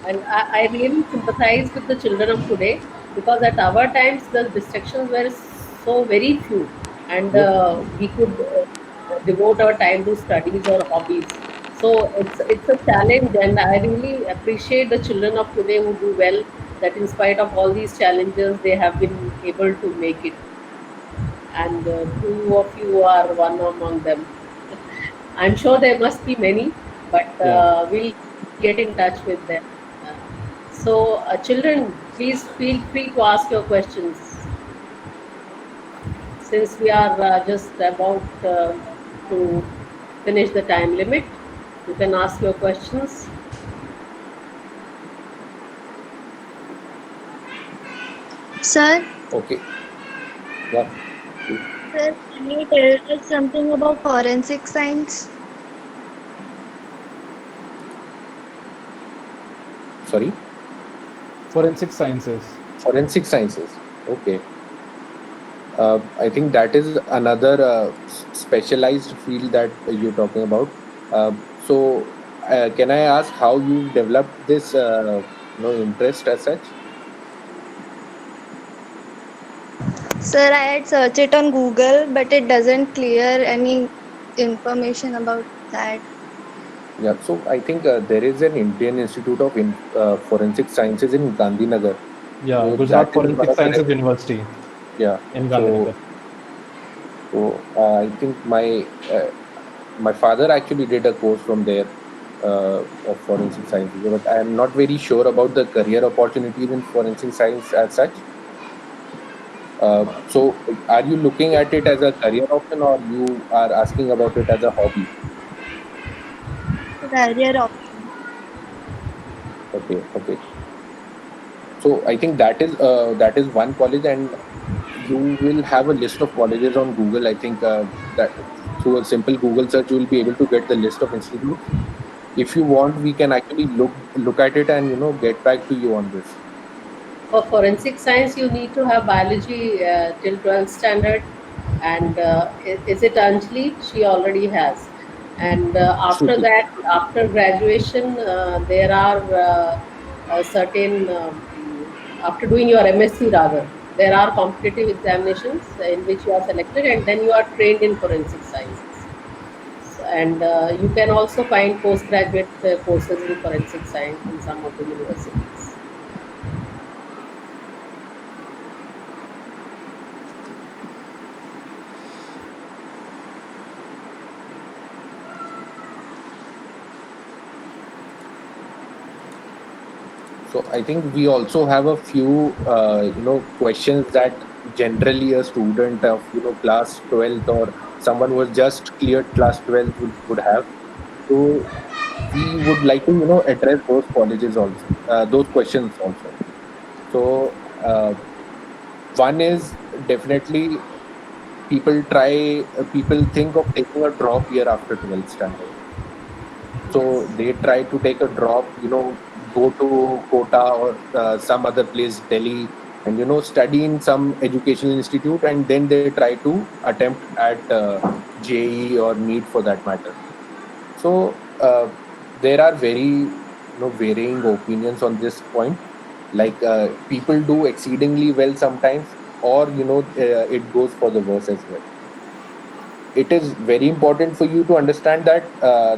And I really sympathize with the children of today because at our times the distractions were so very few, and Yes. we could devote our time to studies or hobbies. So it's a challenge, and I really appreciate the children of today who do well. That in spite of all these challenges, they have been able to make it, and two of you are one among them. I'm sure there must be many, but Yeah. we'll get in touch with them. Uh, children, please feel free to ask your questions. Since we are just about to finish the time limit, you can ask your questions. Sir, Okay. Yeah. sir, can you tell us something about forensic science? Sorry. Forensic sciences. Forensic sciences. Okay. I think that is another specialized field that you're talking about. Can I ask how you developed this, interest as such? Sir, I had searched it on Google, but it doesn't clear any information about that. Yeah. So I think there is an Indian Institute of Forensic Sciences in Gandhinagar. Yeah, So that Gujarat is one Forensic of the Sciences University yeah. in So Gandhinagar. I think my father actually did a course from there of forensic sciences, but I am not very sure about the career opportunities in forensic science as such. Are you looking at it as a career option, or you are asking about it as a hobby? Career option. Okay, okay. So I think that is one college, and you will have a list of colleges on Google. I think that through a simple Google search, you will be able to get the list of institutes. If you want, we can actually look at it and get back to you on this. For forensic science, you need to have biology till 12th standard. And is it Anjali? She already has. And after Shruti. that, after graduation, there are certain, after doing your MSc rather, there are competitive examinations in which you are selected, and then you are trained in forensic sciences. And you can also find postgraduate courses in forensic science in some of the universities. So I think we also have a few questions that generally a student of class 12th or someone who has just cleared class 12th would have. So we would like to address those colleges also, those questions also. So one is definitely people think of taking a drop year after 12th standard. So Yes. they try to take a drop, go to Kota or some other place, Delhi, and study in some educational institute, and then they try to attempt at JE or NEET for that matter. So there are very varying opinions on this point. Like people do exceedingly well sometimes, or it goes for the worse as well. It is very important for you to understand that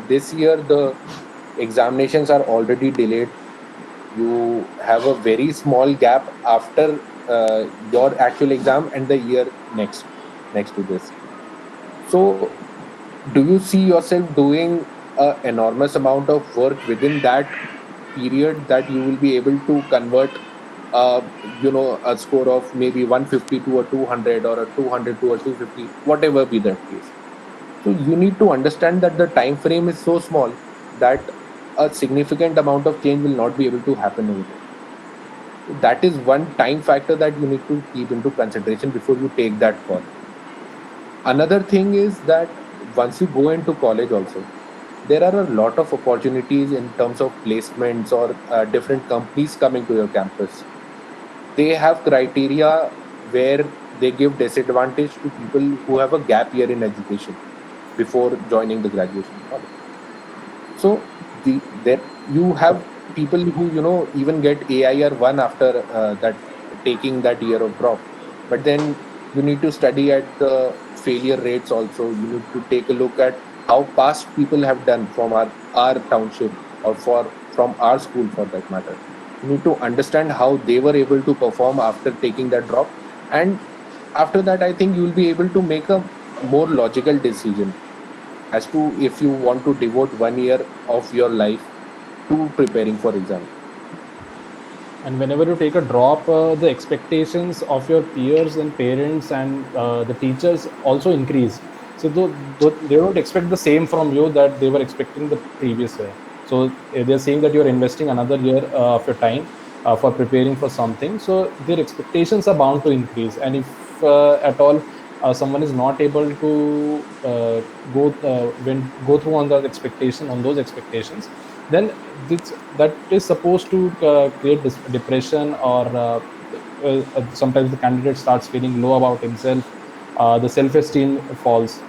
this year the examinations are already delayed. You have a very small gap after your actual exam and the year next to this. So do you see yourself doing a enormous amount of work within that period, that you will be able to convert a score of maybe 150 to a 200, or a 200 to a 250, whatever be the case? So you need to understand that the time frame is so small that a significant amount of change will not be able to happen over there. So that is one time factor that you need to keep into consideration before you take that call. Another thing is that once you go into college also, there are a lot of opportunities in terms of placements or different companies coming to your campus. They have criteria where they give disadvantage to people who have a gap year in education before joining the graduation college. So there you have people who even get AIR one after that taking that year of drop, but then you need to study at the failure rates also. You need to take a look at how past people have done from our township, or from our school for that matter. You need to understand how they were able to perform after taking that drop, And after that, I think you'll be able to make a more logical decision as to if you want to devote 1 year of your life to preparing for exam. And whenever you take a drop, the expectations of your peers and parents and the teachers also increase. So they don't expect the same from you that they were expecting the previous year. So they're saying that you're investing another year of your time for preparing for something. So their expectations are bound to increase. And if at all someone is not able to go through on that expectation, on those expectations, then that is supposed to create depression, or sometimes the candidate starts feeling low about himself. The self-esteem falls.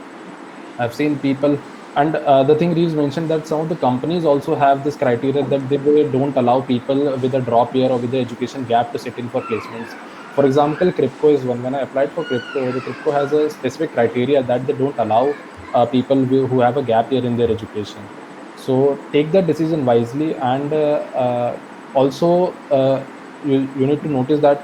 I've seen people, and the thing Reeves mentioned, that some of the companies also have this criteria that they don't allow people with a drop year or with the education gap to sit in for placements. For example, Crypto is one. When I applied for Crypto, the Crypto has a specific criteria that they don't allow people who have a gap year in their education. So take that decision wisely, and also you need to notice that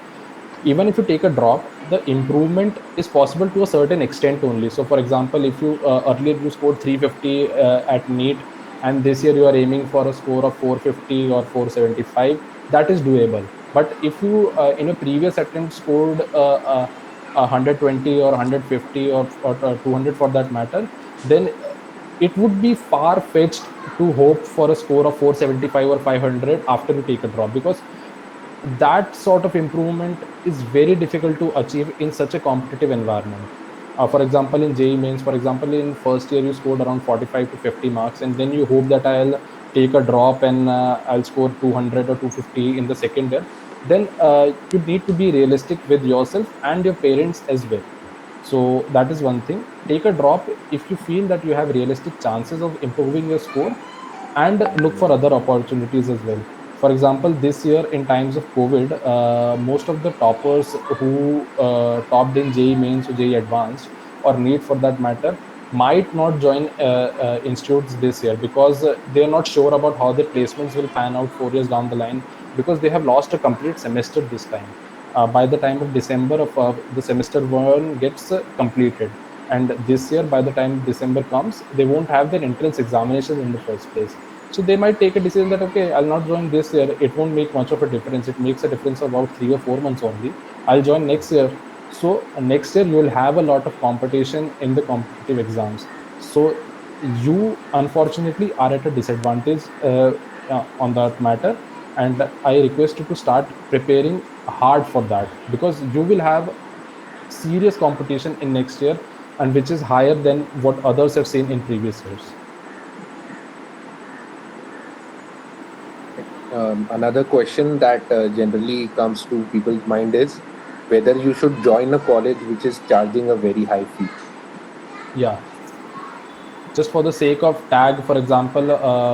even if you take a drop, the improvement is possible to a certain extent only. So for example, if you earlier you scored 350 at NEET, and this year you are aiming for a score of 450 or 475, that is doable. But if you in a previous attempt scored 120 or 150 or 200 for that matter, then it would be far fetched to hope for a score of 475 or 500 after you take a drop, because that sort of improvement is very difficult to achieve in such a competitive environment. For example, in JEE mains, for example, in first year you scored around 45 to 50 marks, and then you hope that I'll take a drop and I'll score 200 or 250 in the second year. Then you need to be realistic with yourself and your parents as well. So that is one thing. Take a drop if you feel that you have realistic chances of improving your score, and look for other opportunities as well. For example, this year in times of COVID, most of the toppers who topped in JEE mains or JEE advanced or NEET for that matter might not join institutes this year, because they're not sure about how their placements will pan out 4 years down the line, because they have lost a complete semester this time. By the time of December of the semester one gets completed, and this year by the time December comes, they won't have their entrance examinations in the first place. So they might take a decision that, okay, I'll not join this year, it won't make much of a difference, it makes a difference of about 3 or 4 months only, I'll join next year. So next year you will have a lot of competition in the competitive exams. So you unfortunately are at a disadvantage on that matter, and I request you to start preparing hard for that, because you will have serious competition in next year, and which is higher than what others have seen in previous years. Another question that generally comes to people's mind is whether you should join a college which is charging a very high fee. Yeah, just for the sake of tag, for example,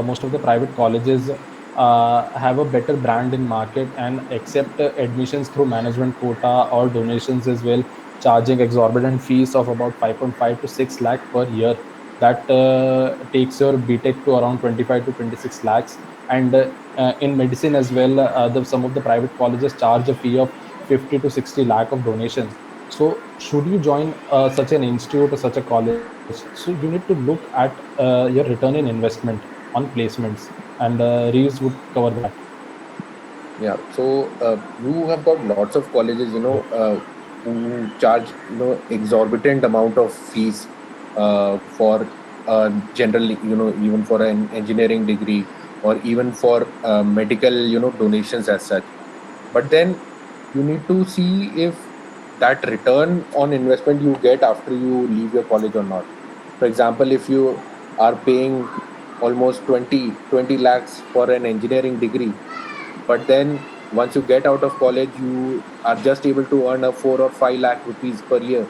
most of the private colleges have a better brand in market and accept admissions through management quota or donations as well, charging exorbitant fees of about 5.5 to 6 lakh per year. That takes your BTech to around 25 to 26 lakhs. And in medicine as well, some of the private colleges charge a fee of 50 to 60 lakh of donation. So should you join such an institute or such a college, so you need to look at your return in investment on placements, and Reeves would cover that. Yeah, so you have got lots of colleges, who charge exorbitant amount of fees for generally, even for an engineering degree, or even for medical, donations as such. But then you need to see if that return on investment you get after you leave your college or not. For example, if you are paying almost 20 lakhs for an engineering degree, but then once you get out of college you are just able to earn a 4 or 5 lakh rupees per year.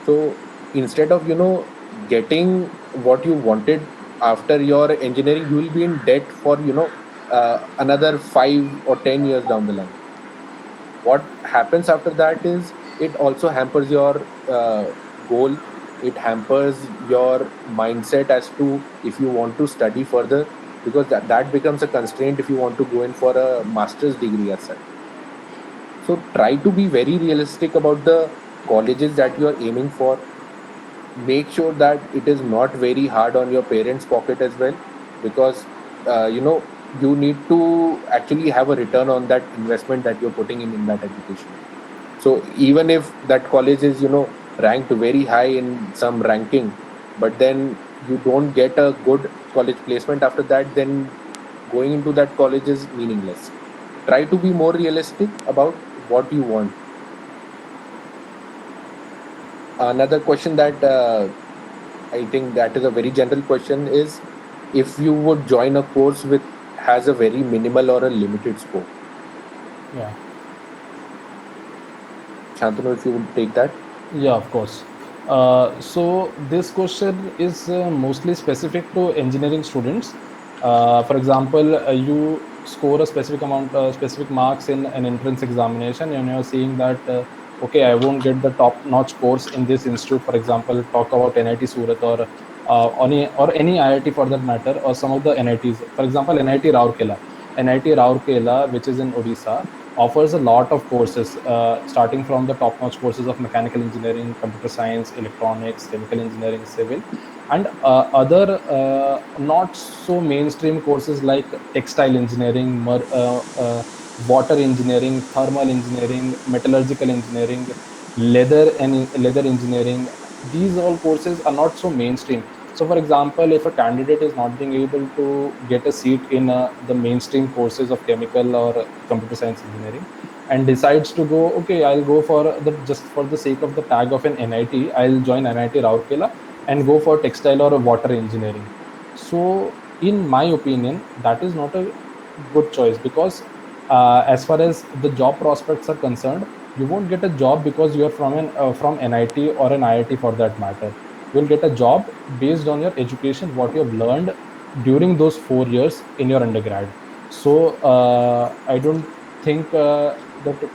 So instead of getting what you wanted after your engineering, you will be in debt for another 5 or 10 years down the line. What happens after that is it also hampers your goal. It hampers your mindset as to if you want to study further, because that becomes a constraint if you want to go in for a master's degree as such. So try to be very realistic about the colleges that you are aiming for. Make sure that it is not very hard on your parents pocket as well, because you need to actually have a return on that investment that you're putting in that education. So even if that college is ranked very high in some ranking, but then you don't get a good college placement after that, then going into that college is meaningless. Try to be more realistic about what you want. Another question that I think that is a very general question is, if you would join a course with has a very minimal or a limited scope. Yeah. Shantanu, if you would take that. Yeah, of course. So this question is mostly specific to engineering students. For example, you score a specific amount, specific marks in an entrance examination, and you're seeing that okay, I won't get the top-notch course in this institute. For example, talk about NIT Surat or any IIT for that matter, or some of the NITs. For example, NIT Rourkela. NIT Rourkela, which is in Odisha, offers a lot of courses, starting from the top-notch courses of mechanical engineering, computer science, electronics, chemical engineering, civil, and other not so mainstream courses like textile engineering, water engineering, thermal engineering, metallurgical engineering, leather engineering. These all courses are not so mainstream. So, for example, if a candidate is not being able to get a seat in the mainstream courses of chemical or computer science engineering, and decides to go, okay, I'll go for just for the sake of the tag of an NIT, I'll join NIT Rourkela and go for textile or water engineering. So, in my opinion, that is not a good choice, because as far as the job prospects are concerned, you won't get a job because you are from NIT or an IIT for that matter. You'll get a job based on your education, what you have learned during those 4 years in your undergrad. So I don't think that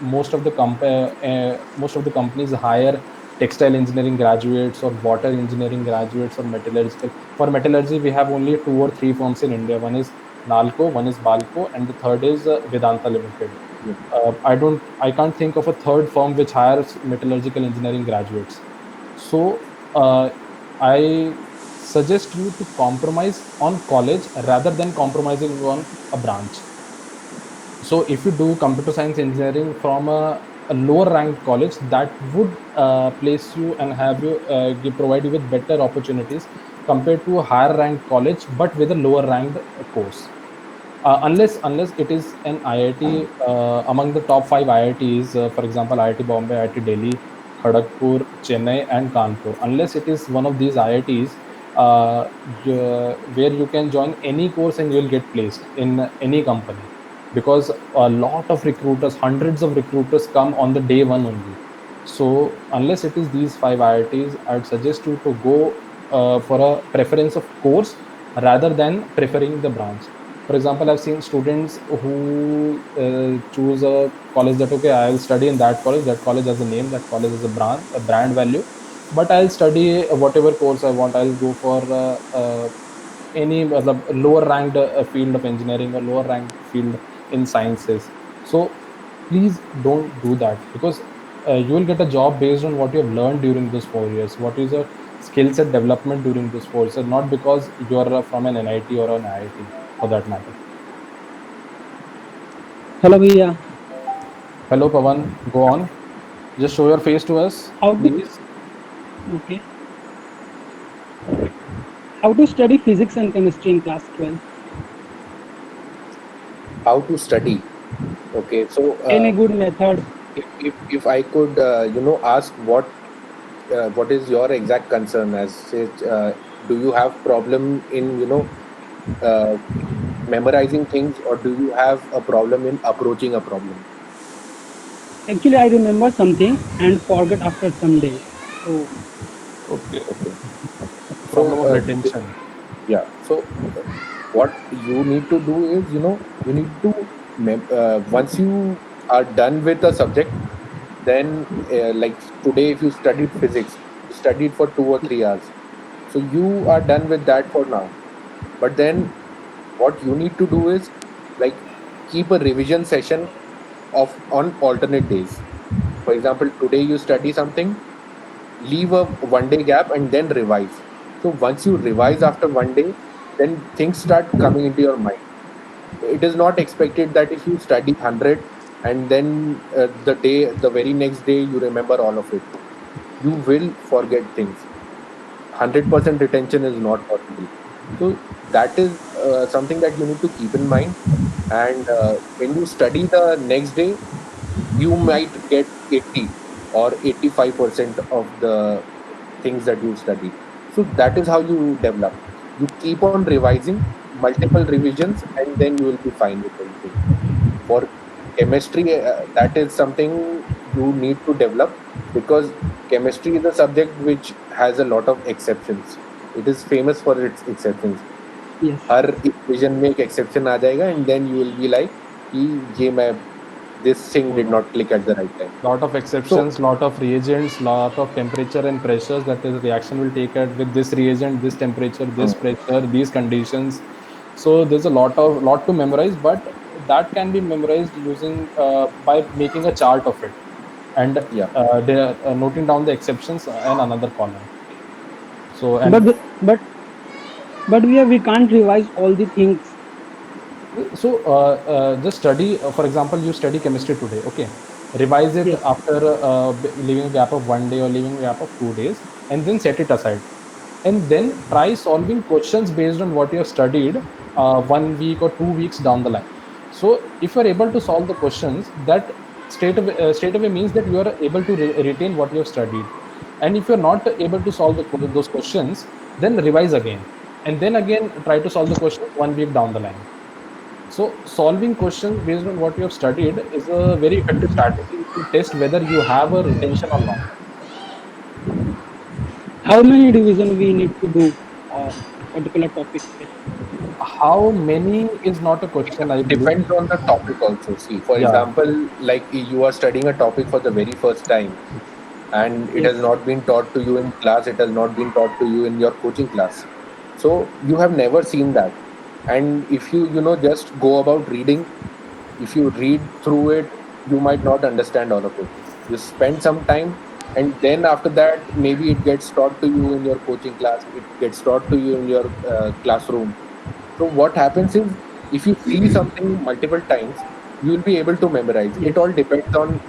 most of the companies hire textile engineering graduates or water engineering graduates or metallurgical. For metallurgy, we have only 2 or 3 firms in India. One is Nalco, one is Balco, and the third is Vedanta Limited. I can't think of a third firm which hires metallurgical engineering graduates. So I suggest you to compromise on college rather than compromising on a branch. So if you do computer science engineering from a lower ranked college, that would place you and have you provide you with better opportunities compared to a higher ranked college but with a lower ranked course. Unless it is an IIT among the top 5 IITs, for example, IIT Bombay, IIT Delhi, Kharagpur, Chennai, and Kanpur. Unless it is one of these IITs where you can join any course and you'll get placed in any company, because a lot of recruiters, hundreds of recruiters, come on the day one only. So unless it is these 5 IITs, I'd suggest you to go for a preference of course rather than preferring the branch. For example, I've seen students who choose a college that, okay, I'll study in that college. That college has a name. That college has a brand value. But I'll study whatever course I want. I'll go for any lower ranked field of engineering or lower ranked field in sciences. So please don't do that, because you will get a job based on what you have learned during those 4 years. What is your skill set development during those 4 years, not because you are from an NIT or an IIT for that matter. Hello, Bhaiya. Hello, Pavan. Go on. Just show your face to us, How do please. okay? How to study physics and chemistry in class 12? How to study? Okay, so Any good method? if I could ask what is your exact concern, as such, do you have problem in uh, memorizing things, or do you have a problem in approaching a problem? Actually, I remember something and forget after some days. So Okay. So Problem of retention. yeah, so what you need to do is you need to once you are done with a subject, then like today, if you studied physics, you studied for 2 or 3 hours, so you are done with that for now. But then what you need to do is, like, keep a revision session on alternate days. For example, today you study something, leave a 1 day gap, and then revise. So once you revise after 1 day, then things start coming into your mind. It is not expected that if you study 100 and then the very next day you remember all of it. You will forget things. 100% retention is not possible. So that is something that you need to keep in mind. And when you study the next day, you might get 80 or 85% of the things that you studied. So that is how you develop. You keep on revising, multiple revisions, and then you will be fine with everything. For chemistry, that is something you need to develop, because chemistry is a subject which has a lot of exceptions. It is famous for its exceptions. Yes. Her equation में एक exception आ जाएगा, and then you will be like कि ये मैं this thing did not click at the right time. Lot of exceptions, lot of reagents, lot of temperature and pressures that the reaction will take at with this reagent, this temperature, this pressure, these conditions. So there's a lot to memorize, but that can be memorized using by making a chart of it, and noting down the exceptions and another column. So and but we can't revise all the things. So just study, for example, you study chemistry today, okay, revise it after leaving a gap of 1 day or leaving a gap of 2 days, and then set it aside, and then try solving questions based on what you have studied 1 week or 2 weeks down the line. So if you are able to solve the questions, that straight away means that you are able to retain what you have studied. And if you're not able to solve those questions, then revise again, and then again try to solve the question 1 week down the line. So solving questions based on what you have studied is a very effective strategy to test whether you have a retention or not. How many revision we need to do particular topic? How many is not a question, I believe. Depends on the topic also. See, for example, like you are studying a topic for the very first time, and it has not been taught to you in class, it has not been taught to you in your coaching class. So you have never seen that. And if you just go about reading, if you read through it, you might not understand all of it. You spend some time, and then after that, maybe it gets taught to you in your coaching class, it gets taught to you in your classroom. So what happens is, if you see something multiple times, you will be able to memorize. It all depends on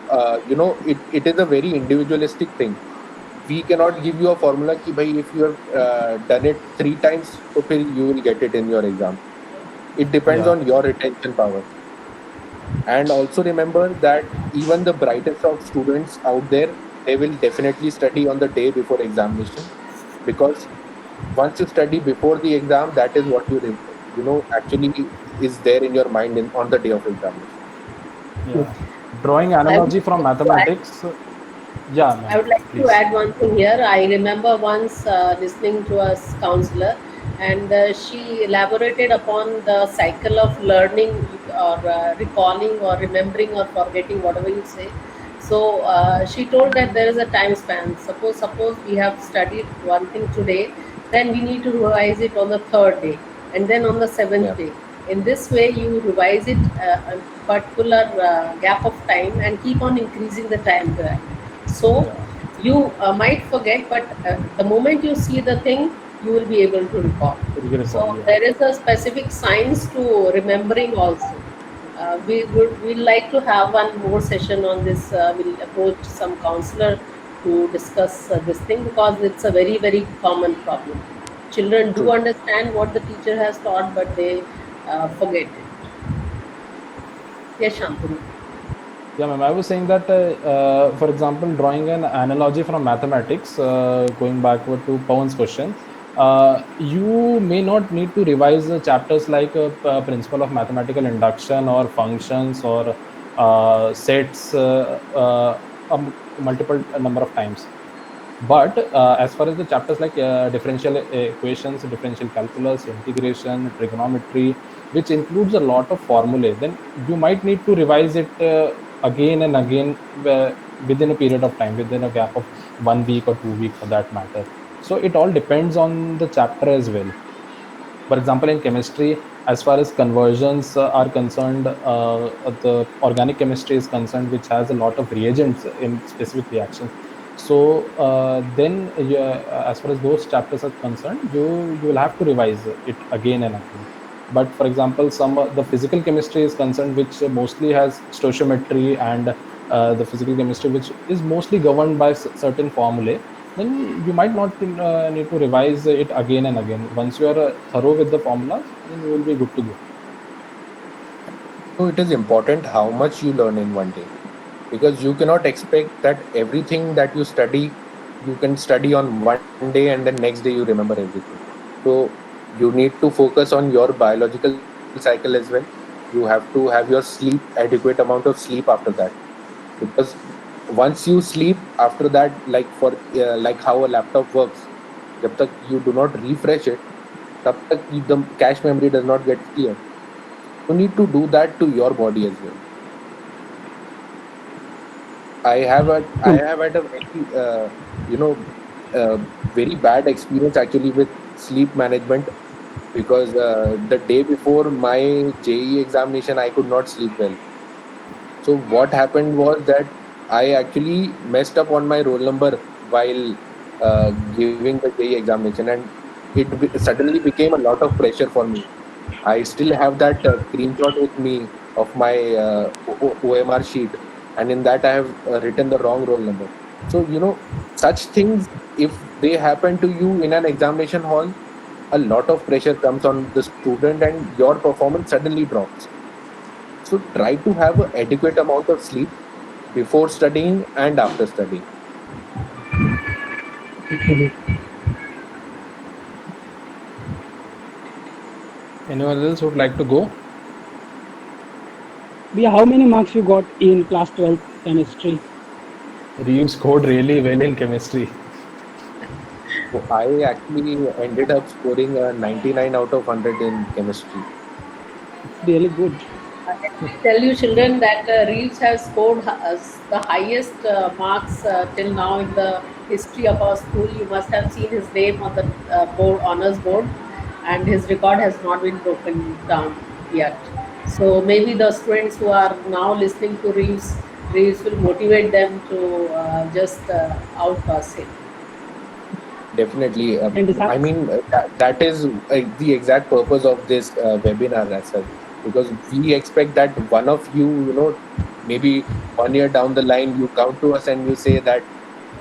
it is a very individualistic thing. We cannot give you a formula ki bhai, if you have done it 3 times, so phir you will get it in your exam. It depends on your retention power. And also remember that even the brightest of students out there, they will definitely study on the day before examination, because once you study before the exam, that is what you actually is there in your mind on the day of examination. Drawing analogy from mathematics. I would like to add one thing here. I remember once listening to a counselor, and she elaborated upon the cycle of learning or recalling or remembering or forgetting, whatever you say. So she told that there is a time span. Suppose we have studied one thing today, then we need to revise it on the 3rd day, and then on the 7th day. In this way, you revise it a particular gap of time and keep on increasing the time gap. So you might forget, but the moment you see the thing, you will be able to recall. So there is a specific science to remembering also. We'd like to have one more session on this. We'll approach some counselor to discuss this thing, because it's a very, very common problem. Children do understand what the teacher has taught, but they forget it. Yes, Shantanu. Yeah, ma'am. I was saying that, for example, drawing an analogy from mathematics, going backward to Pawan's question, you may not need to revise chapters like principle of mathematical induction or functions or sets multiple number of times. But as far as the chapters like differential equations, differential calculus, integration, trigonometry, which includes a lot of formulae, then you might need to revise it again and again within a period of time, within a gap of 1 week or 2 weeks for that matter. So it all depends on the chapter as well. For example, in chemistry, as far as conversions are concerned, the organic chemistry is concerned, which has a lot of reagents in specific reactions. So then, as far as those chapters are concerned, you will have to revise it again and again. But for example, some the physical chemistry is concerned, which mostly has stoichiometry, and the physical chemistry which is mostly governed by certain formulae, then you might not need to revise it again and again. Once you are thorough with the formulas, then you will be good to go. So it is important how much you learn in one day, because you cannot expect that everything that you study, you can study on one day and then next day you remember everything. So you need to focus on your biological cycle as well. You have to have your sleep, adequate amount of sleep after that, because once you sleep after that, like for like how a laptop works, jab tak you do not refresh it, tab tak the cache memory does not get clear. You need to do that to your body as well. I have had a very you know uh, very bad experience actually with sleep management, because the day before my JE examination I could not sleep well. So what happened was that I actually messed up on my roll number while giving the JE examination, and suddenly became a lot of pressure for me. I still have that screenshot with me of my OMR sheet, and in that I have written the wrong roll number. So such things, if they happen to you in an examination hall, a lot of pressure comes on the student, and your performance suddenly drops. So try to have an adequate amount of sleep before studying and after studying. Okay. Anyone else would like to go? Yeah, how many marks you got in class 12 chemistry? You scored really well in chemistry. So I actually ended up scoring a 99 out of 100 in chemistry. It's really good. I tell you, children, that Reeves has scored the highest marks till now in the history of our school. You must have seen his name on the board, honors board, and his record has not been broken down yet. So maybe the students who are now listening to Reeves will motivate them to just outpass him. Definitely. And this I mean, that is the exact purpose of this webinar as such, because we expect that one of you, maybe 1 year down the line, you come to us and you say that,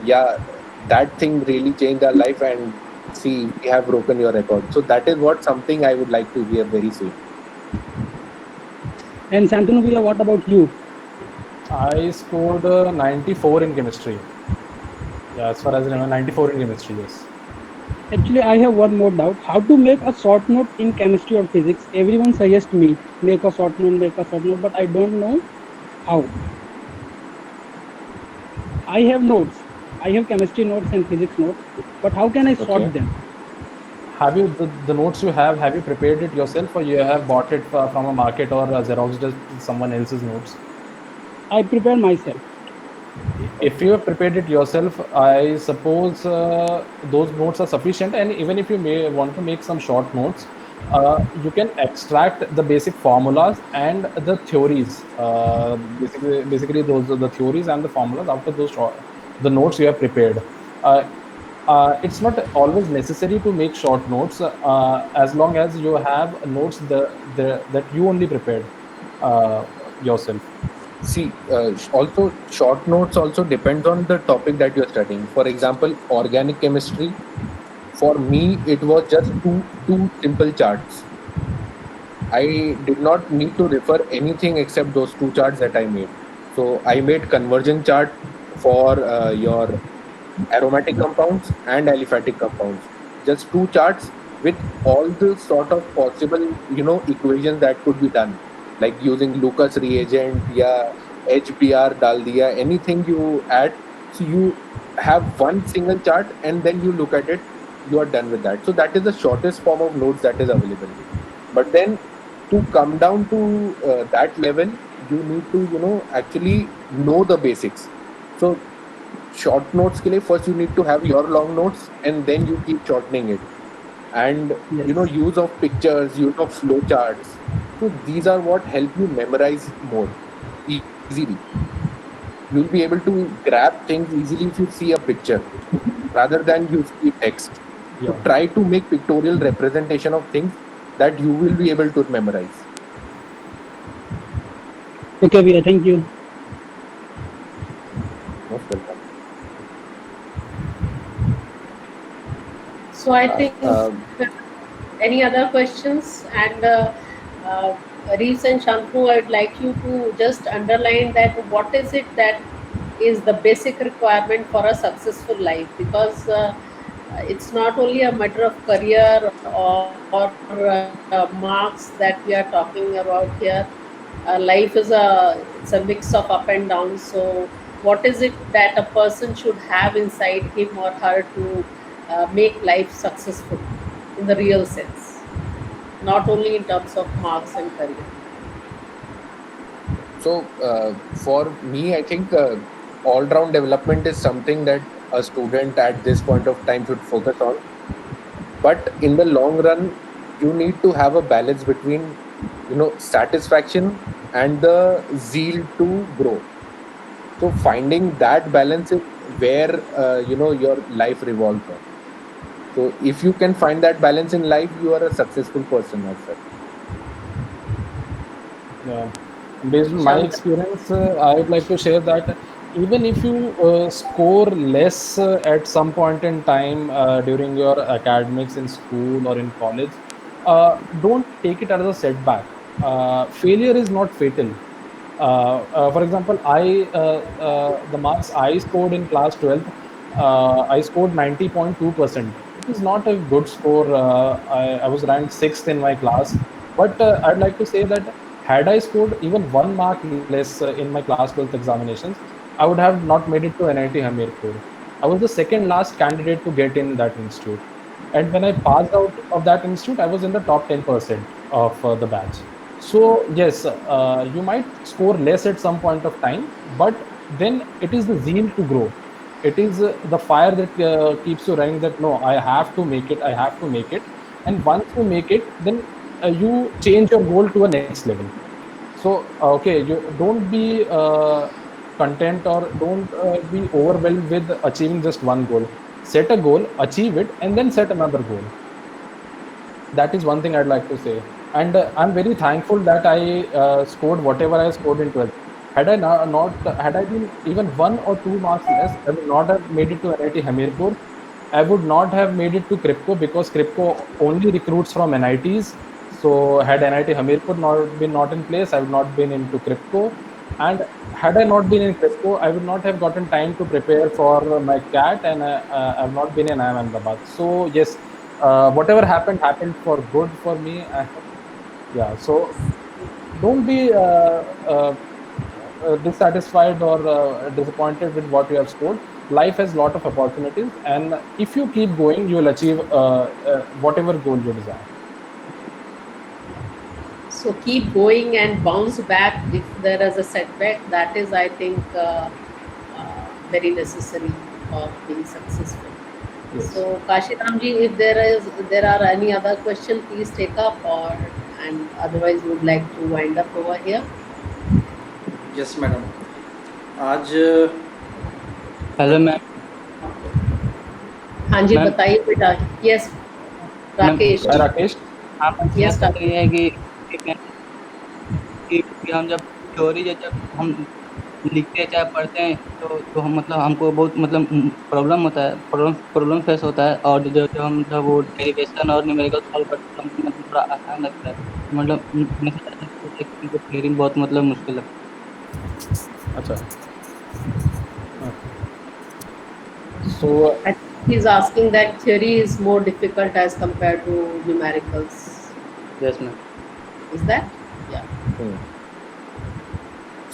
yeah, that thing really changed our life, and see, we have broken your record. So that is what something I would like to hear very soon. And Santanu Bhaiya, what about you? I scored 94 in chemistry. Yeah, as far as I remember, 94 in chemistry, yes. Actually, I have one more doubt. How to make a short note in chemistry or physics? Everyone suggests me, make a short note, but I don't know how. I have notes. I have chemistry notes and physics notes, but how can I sort them? Have you the notes you have you prepared it yourself, or you have bought it from a market, or Xeroxed someone else's notes? I prepare myself. If you have prepared it yourself, I suppose those notes are sufficient. And even if you may want to make some short notes, you can extract the basic formulas and the theories. Basically, those are the theories and the formulas after the notes you have prepared. It's not always necessary to make short notes, as long as you have notes that you only prepared yourself. See, also short notes also depends on the topic that you're studying. For example, organic chemistry, for me, it was just two simple charts. I did not need to refer anything except those two charts that I made. So I made conversion chart for your aromatic compounds and aliphatic compounds. Just two charts with all the sort of possible, equations that could be done, like using Lucas reagent, yeah, HBr, dal diya, anything you add. So you have one single chart and then you look at it, you are done with that. So that is the shortest form of notes that is available. But then to come down to that level, you need to, actually know the basics. So short notes के लिए first you need to have your long notes and then you keep shortening it. and Yes. use of pictures, use of flow charts. So these are what help you memorize more easily. You'll be able to grab things easily if you see a picture rather than you see text. So Yeah. try to make pictorial representation of things that you will be able to memorize. Okay, Via, thank you. Most welcome. So I think Um, any other questions? And Reeves and Shantanu, I would like you to just underline that what is it that is the basic requirement for a successful life, because it's not only a matter of career or marks that we are talking about here. Life is it's a mix of up and down. So what is it that a person should have inside him or her to make life successful in the real sense, not only in terms of marks and career? so for me, I think all-round development is something that a student at this point of time should focus on. But in the long run, you need to have a balance between satisfaction and the zeal to grow. So finding that balance is where your life revolves on. So if you can find that balance in life, you are a successful person as such. Yeah. Based on my Shanta. experience, I would like to share that even if you score less at some point in time during your academics in school or in college, don't take it as a setback. Failure is not fatal. For example, the marks I scored in class 12th, I scored 90.2%. It is not a good score. I was ranked sixth in my class, but I'd like to say that had I scored even 1 mark less in my class 12th examinations, I would have not made it to NIT Hamirpur. I was the second last candidate to get in that institute. And when I passed out of that institute, I was in the top 10% of the batch. So yes, you might score less at some point of time, but then it is the zeal to grow. It is the fire that keeps you running. That no, I have to make it. I have to make it. And once you make it, then you change your goal to a next level. So okay, you don't be content or don't be overwhelmed with achieving just one goal. Set a goal, achieve it, and then set another goal. That is one thing I'd like to say. And I'm very thankful that I scored whatever I scored in 12th. Had I had I been even 1 or 2 marks less, I would not have made it to NIT Hamirpur. I would not have made it to Kripko because Kripko only recruits from NITs. So had NIT Hamirpur not in place, I would not been into Kripko. And had I not been in Kripko, I would not have gotten time to prepare for my CAT, and I have not been in IIM Ahmedabad. So yes, whatever happened for good for me. Yeah, so don't be dissatisfied or disappointed with what you have scored. Life has a lot of opportunities, and if you keep going, you will achieve whatever goal you desire. So keep going and bounce back if there is a setback. That is, I think, very necessary for being successful. Yes. So Kashiramji, if there are any other question, please take up, and otherwise would like to wind up over here. Yes, madam. आज hello ma'am. हाँ जी, ma'am. बताइए बेटा। Yes Rakesh. Hi, Rakesh. आप Yes, बात रही है कि हम जब थ्योरी जब हम लिखते हैं चाहे पढ़ते हैं तो हम मतलब हमको बहुत मतलब प्रॉब्लम होता है, प्रॉब्लम फेस होता है। और जब हम मतलब वो डेरिवेशन और न्यूमेरिकल सॉल्व करते हैं तो मतलब थोड़ा आसान लगता है। मतलब क्लियरिंग बहुत मतलब मुश्किल लगता है। अच्छा. So He's asking that theory is more difficult as compared to numericals. Yes ma'am. Is that? Yeah.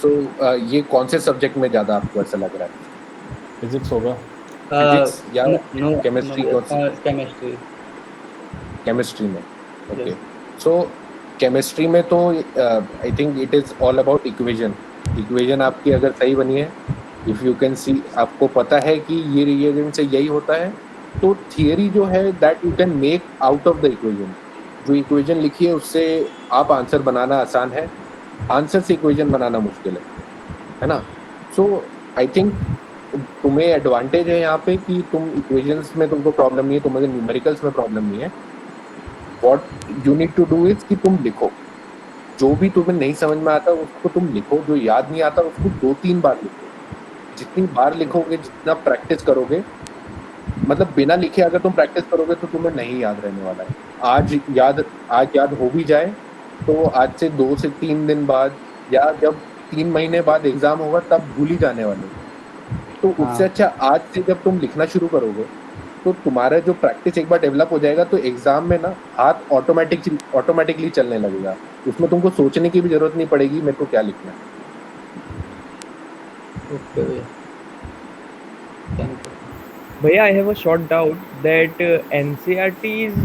So ये कौन से सब्जेक्ट में ज्यादा आपको ऐसा लग रहा है? फिजिक्स होगा. फिजिक्स या नो केमिस्ट्री? केमिस्ट्री। केमिस्ट्री में. ओके. सो केमिस्ट्री में तो I think it is all about equation आपकी अगर सही बनी है, इफ यू कैन सी, आपको पता है कि ये रिएजेंट से यही होता है, तो थियरी जो है that you can make out of the equation. जो इक्वेशन लिखी है उससे आप आंसर बनाना आसान है, आंसर से इक्वेशन बनाना मुश्किल है ना. सो आई थिंक तुम्हें एडवांटेज है यहाँ पे कि तुम इक्वेशंस में तुमको प्रॉब्लम नहीं है, तुम्हें न्यूमेरिकल्स में प्रॉब्लम नहीं है. What you need to do is कि तुम लिखो, जो भी तुम्हें नहीं समझ में आता उसको तुम लिखो, जो याद नहीं आता उसको 2-3 बार लिखो. जितनी बार लिखोगे, जितना प्रैक्टिस करोगे, मतलब बिना लिखे अगर तुम प्रैक्टिस करोगे तो तुम्हें नहीं याद रहने वाला है. आज याद हो भी जाए तो आज से 2 से 3 दिन बाद या जब 3 महीने बाद एग्जाम होगा तब भूल ही जाने वाले हो. तो उससे अच्छा आज से जब तुम लिखना शुरू करोगे तो तुम्हारा जो प्रैक्टिस एक बार डेवलप हो जाएगा तो एग्जाम में ना हाथ ऑटोमेटिकली चलने लगेगा. उसमें तुमको सोचने की भी जरूरत नहीं पड़ेगी मेरे को क्या लिखना है. ओके भैया, thank you. Bhaiya, I have a short doubt that NCERT is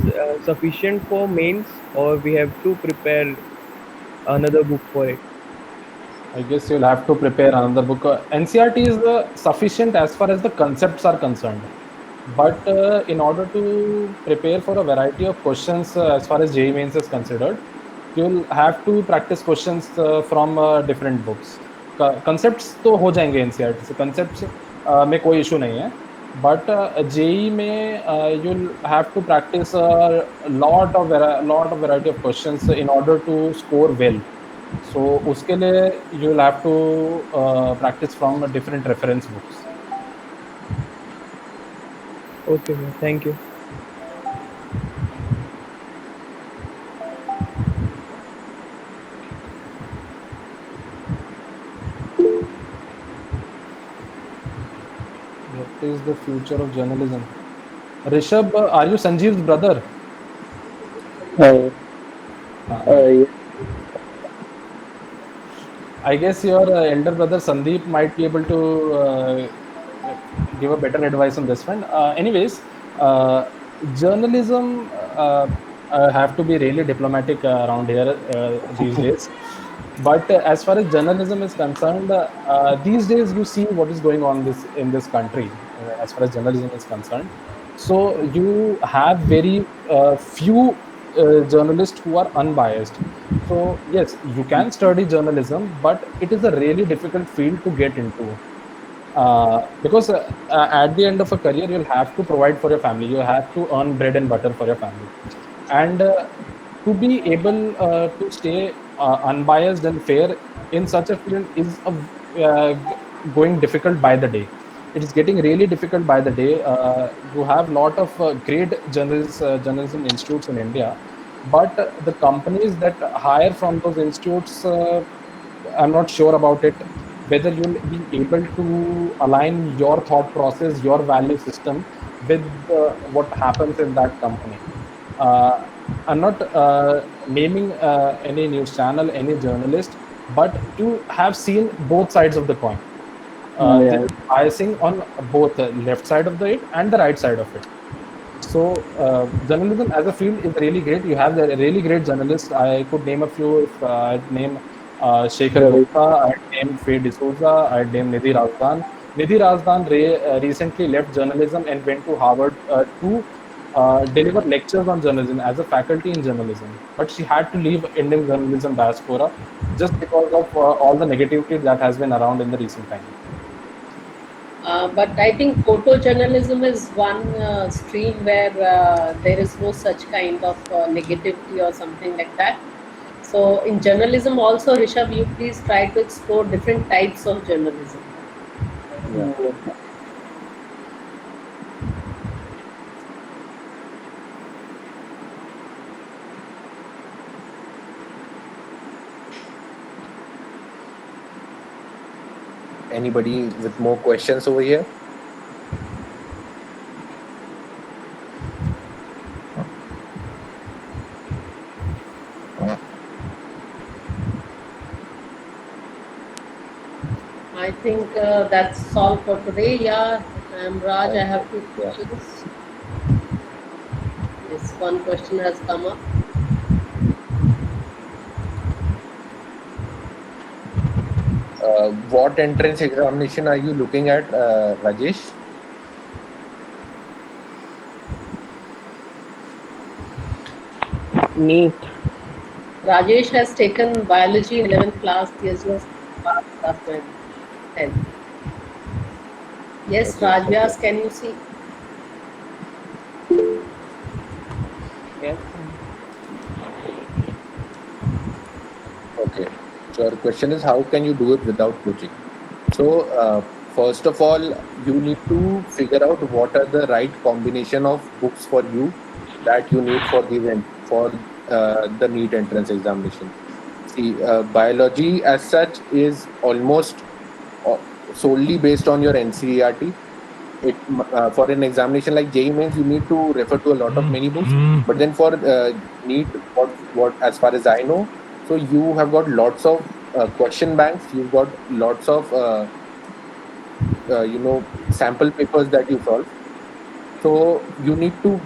sufficient for mains, or we have to prepare another book for it. I guess you'll have to prepare another book. NCERT is sufficient as far as the concepts are concerned, but in order to prepare for a variety of questions as far as JEE Mains is considered, you'll have to practice questions from different books. Concepts तो हो जाएंगे NCERT से, concepts में कोई issue नहीं है, but JEE में you'll have to practice a lot of variety of questions in order to score well. So उसके लिए you will have to practice from different reference books. Okay, thank you. What is the future of journalism? Rishabh, are you Sanjeev's brother? Yeah. I guess your elder brother Sandeep might be able to give a better advice on this one. Anyways, journalism have to be really diplomatic around here these days. But as far as journalism is concerned, these days you see what is going on in this country as far as journalism is concerned. So you have very few journalists who are unbiased. So yes, you can study journalism, but it is a really difficult field to get into. Because at the end of a career, you'll have to provide for your family. You have to earn bread and butter for your family. And to be able to stay unbiased and fair in such a field is going difficult by the day. It is getting really difficult by the day. You have a lot of great journalism institutes in India, but the companies that hire from those institutes, I'm not sure about it, whether you'll be able to align your thought process, your value system with what happens in that company. I'm not naming any news channel, any journalist, but you have seen both sides of the coin. There is biasing on both the left side of it and the right side of it. So journalism as a field is really great. You have a really great journalists. I could name a few. If I'd name Shekhar Gupta, I'd name Faye D'Souza, I'd name Nidhi Razdan. Nidhi Razdan recently left journalism and went to Harvard to deliver lectures on journalism as a faculty in journalism. But she had to leave Indian journalism diaspora just because of all the negativity that has been around in the recent time. But I think photojournalism is one stream where there is no such kind of negativity or something like that. So in journalism also, Rishabh, you please try to explore different types of journalism. Yeah. Anybody with more questions over here? I think that's all for today. Yeah, I'm Raj. I have 2 questions. Yes, one question has come up. What entrance examination are you looking at, Rajesh? NEET. Rajesh has taken biology in 11th class. He has just passed class 10th. Yes, Okay, Rajvyas, okay. can you see? Yes. Okay. So our question is, how can you do it without coaching? So first of all, you need to figure out what are the right combination of books for you that you need for the NEET entrance examination. See, biology as such is almost uh, solely based on your NCERT. For an examination like JEE Mains, you need to refer to a lot of many books. But then for NEET, what as far as I know, so you have got lots of question banks. You've got lots of sample papers that you solve. So you need to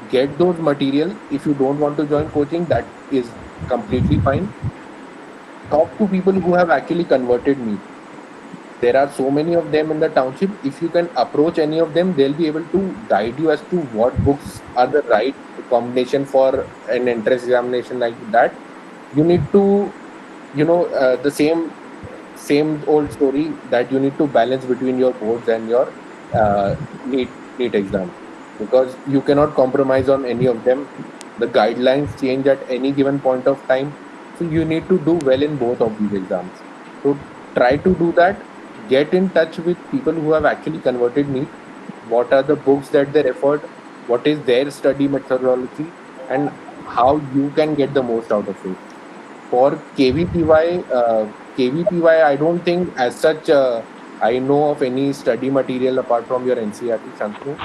get those material. If you don't want to join coaching, that is completely fine. Talk to people who have actually converted NEET. There are so many of them in the township. If you can approach any of them, they'll be able to guide you as to what books are the right combination for an entrance examination like that. You need to, the same old story that you need to balance between your boards and your NEET exam, because you cannot compromise on any of them. The guidelines change at any given point of time, so you need to do well in both of these exams. So try to do that. Get in touch with people who have actually converted NEET. What are the books that they referred? What is their study methodology, and how you can get the most out of it? For KVPY, I don't think as such I know of any study material apart from your NCERT, Shantanu.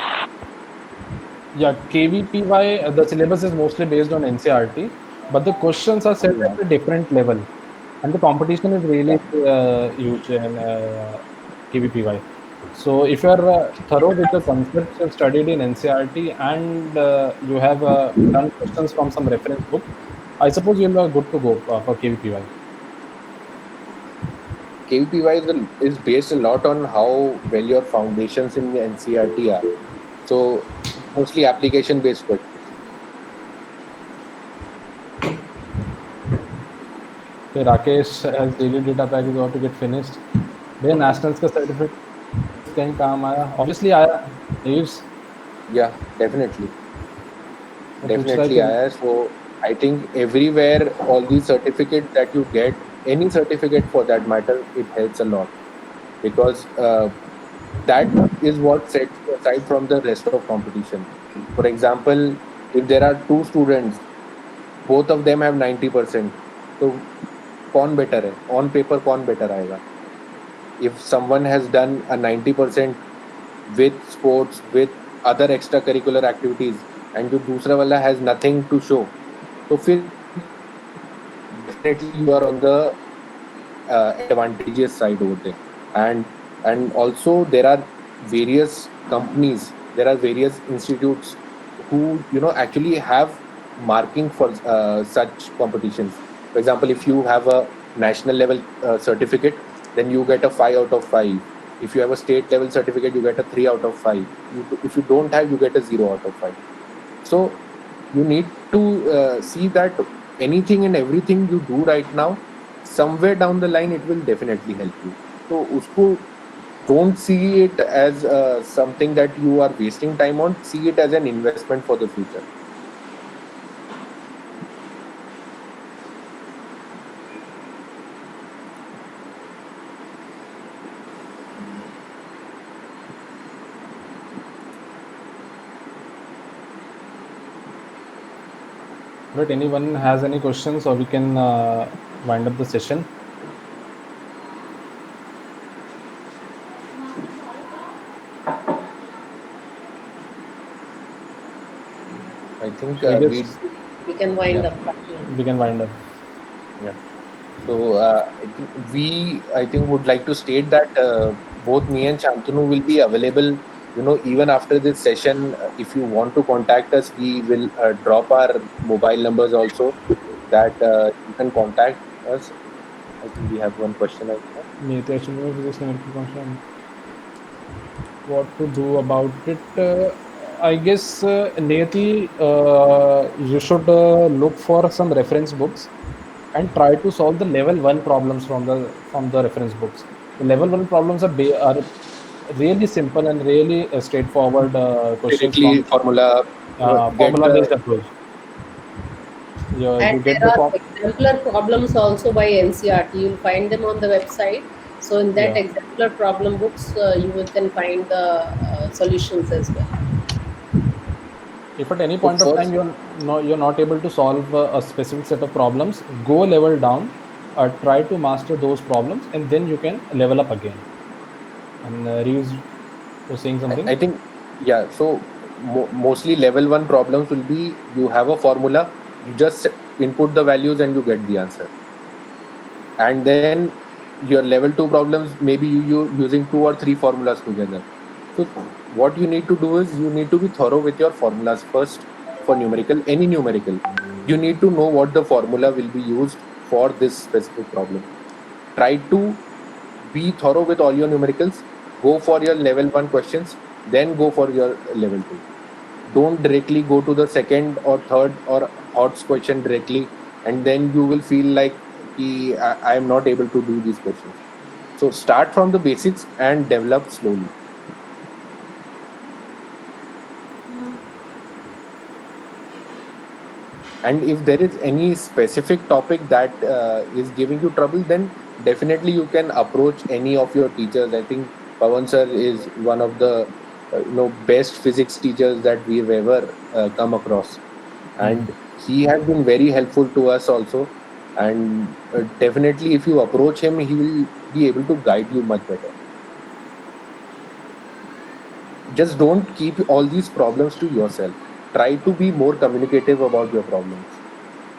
Yeah, KVPY, the syllabus is mostly based on NCRT, but the questions are set Yeah, at a different level, and the competition is really yeah. huge in KVPY. So if you are thorough with the concepts you've studied in NCRT and you have done questions from some reference book, I suppose you'll be good to go for KVPY. KVPY is based a lot on how well your foundations in the NCERT are. So mostly application based questions. Okay, Rakesh has daily data pack is about to get finished. भैया nationals का certificate कहीं काम आया? Obviously आया. Leaves. Yeah, definitely. वो पूछ रहा है Definitely, कि Aya. So I think everywhere, all these certificates that you get, any certificate for that matter, it helps a lot, because that is what sets you aside from the rest of competition. For example, if there are two students, both of them have 90%, तो कौन better है? On paper कौन better आएगा? If someone has done a 90% with sports, with other extracurricular activities, and जो दूसरा वाला has nothing to show, तो फिर definitely you are on the advantageous side over there. And also there are various companies, there are various institutes who actually have marking for such competitions. For example, if you have a national level certificate, then you get a 5 out of 5. If you have a state level certificate, you get a 3 out of 5. If you don't have, you get a 0 out of 5. So you need to see that anything and everything you do right now, somewhere down the line, it will definitely help you. So usko don't see it as something that you are wasting time on. See it as an investment for the future. But anyone has any questions, or we can wind up the session. I think So I we guess We can wind yeah, up. we can wind up. yeah. So I think would like to state that both me and Shantanu will be available. Even after this session, if you want to contact us, we will drop our mobile numbers also, that you can contact us. I think we have one question right now. What to do about it? I guess Niyati, you should look for some reference books and try to solve the level one problems from the reference books. The level one problems are really simple and really straightforward questions Directly from formula, get formula based approach. And You get there the are form. exemplar problems also by NCRT. You'll find them on the website. So in that Yeah. exemplar problem books, can find the solutions as well. If at any So point of time first, you're not able to solve a specific set of problems, go level down, try to master those problems, and then you can level up again. And Reeves was saying something. I think, yeah. So mostly level one problems will be you have a formula, you just input the values and you get the answer. And then your level two problems, maybe you using two or three formulas together. So what you need to do is you need to be thorough with your formulas first for numerical, any numerical. You need to know what the formula will be used for this specific problem. Try to be thorough with all your numericals. Go for your level one questions, then go for your level two. Don't directly go to the second or third or HOTS question directly, and then you will feel like I am not able to do these questions. So start from the basics and develop slowly. And if there is any specific topic that is giving you trouble, then definitely you can approach any of your teachers. I think Pawan sir is one of the best physics teachers that we've ever come across, and he has been very helpful to us also. And definitely, if you approach him, he will be able to guide you much better. Just don't keep all these problems to yourself. Try to be more communicative about your problems.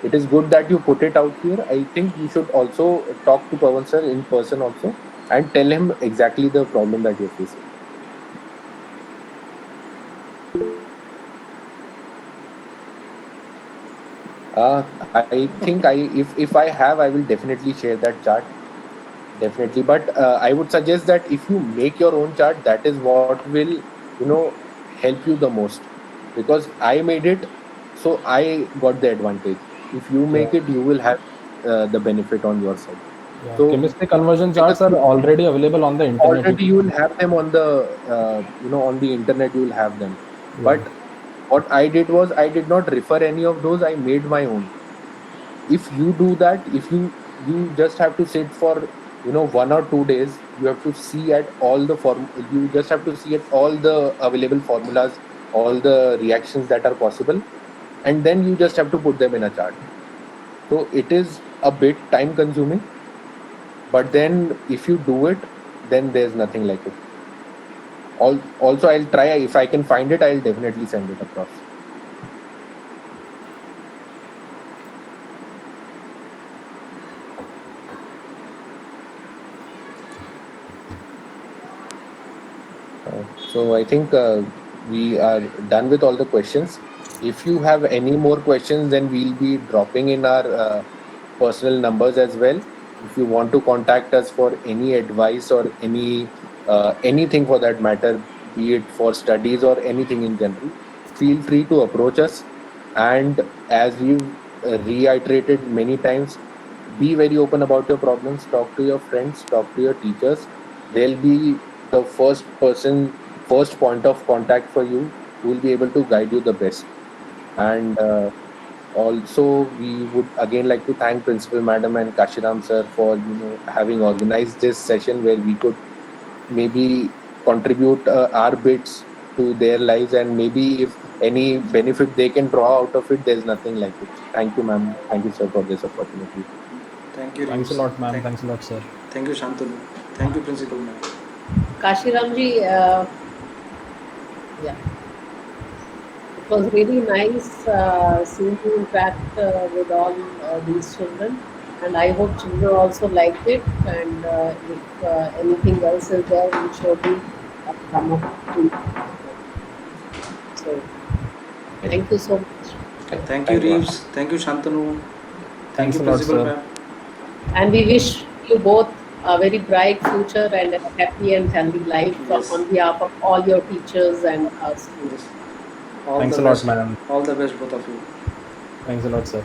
It is good that you put it out here. I think you should also talk to Pawan sir in person also and tell him exactly the problem that you're facing. I think if I have, I will definitely share that chart. Definitely, but I would suggest that if you make your own chart, that is what will help you the most, because I made it, so I got the advantage. If you Yeah. make it, you will have the benefit on your side. Yeah. So Chemistry conversion because charts are already available on the internet. already you will have them on the on the internet, you will have them. Yeah. But what I did was I did not refer any of those. I made my own. If you do that, if you just have to sit for 1 or 2 days, you have to see at all the form you just have to see at all the available formulas, all the reactions that are possible, and then you just have to put them in a chart. So it is a bit time consuming, but then if you do it, then there's nothing like it. Also, I'll try, if I can find it, I'll definitely send it across. So I think we are done with all the questions. If you have any more questions, then we'll be dropping in our personal numbers as well. If you want to contact us for any advice or anything for that matter, be it for studies or anything in general, feel free to approach us. And as we've reiterated many times, be very open about your problems. Talk to your friends, talk to your teachers. They'll be the first point of contact for you, who will be able to guide you the best. And also, we would again like to thank Principal Madam and Kashiram sir for having organized this session where we could maybe contribute our bits to their lives, and maybe if any benefit they can draw out of it, there's nothing like it. Thank you, ma'am. Thank you, sir, for this opportunity. Thank you, Thanks a Reeves. lot, ma'am. Thanks a lot, sir. Thank you, Shantanu. Thank you, Principal Ma'am. Kashiramji, yeah, it was really nice seeing you interact with all these children, and I hope children also liked it. And if anything else is there, we'll surely come up to. So, thank you so much. Thank you, Reeves. Thank you, Shantanu. Thank Thanks you, a lot, Principal sir. Ma'am. And we wish you both a very bright future and a happy and healthy life Yes. on behalf of all your teachers and us. Yes. All Thanks the a lot, best. madam. All the best, both of you. Thanks a lot, sir.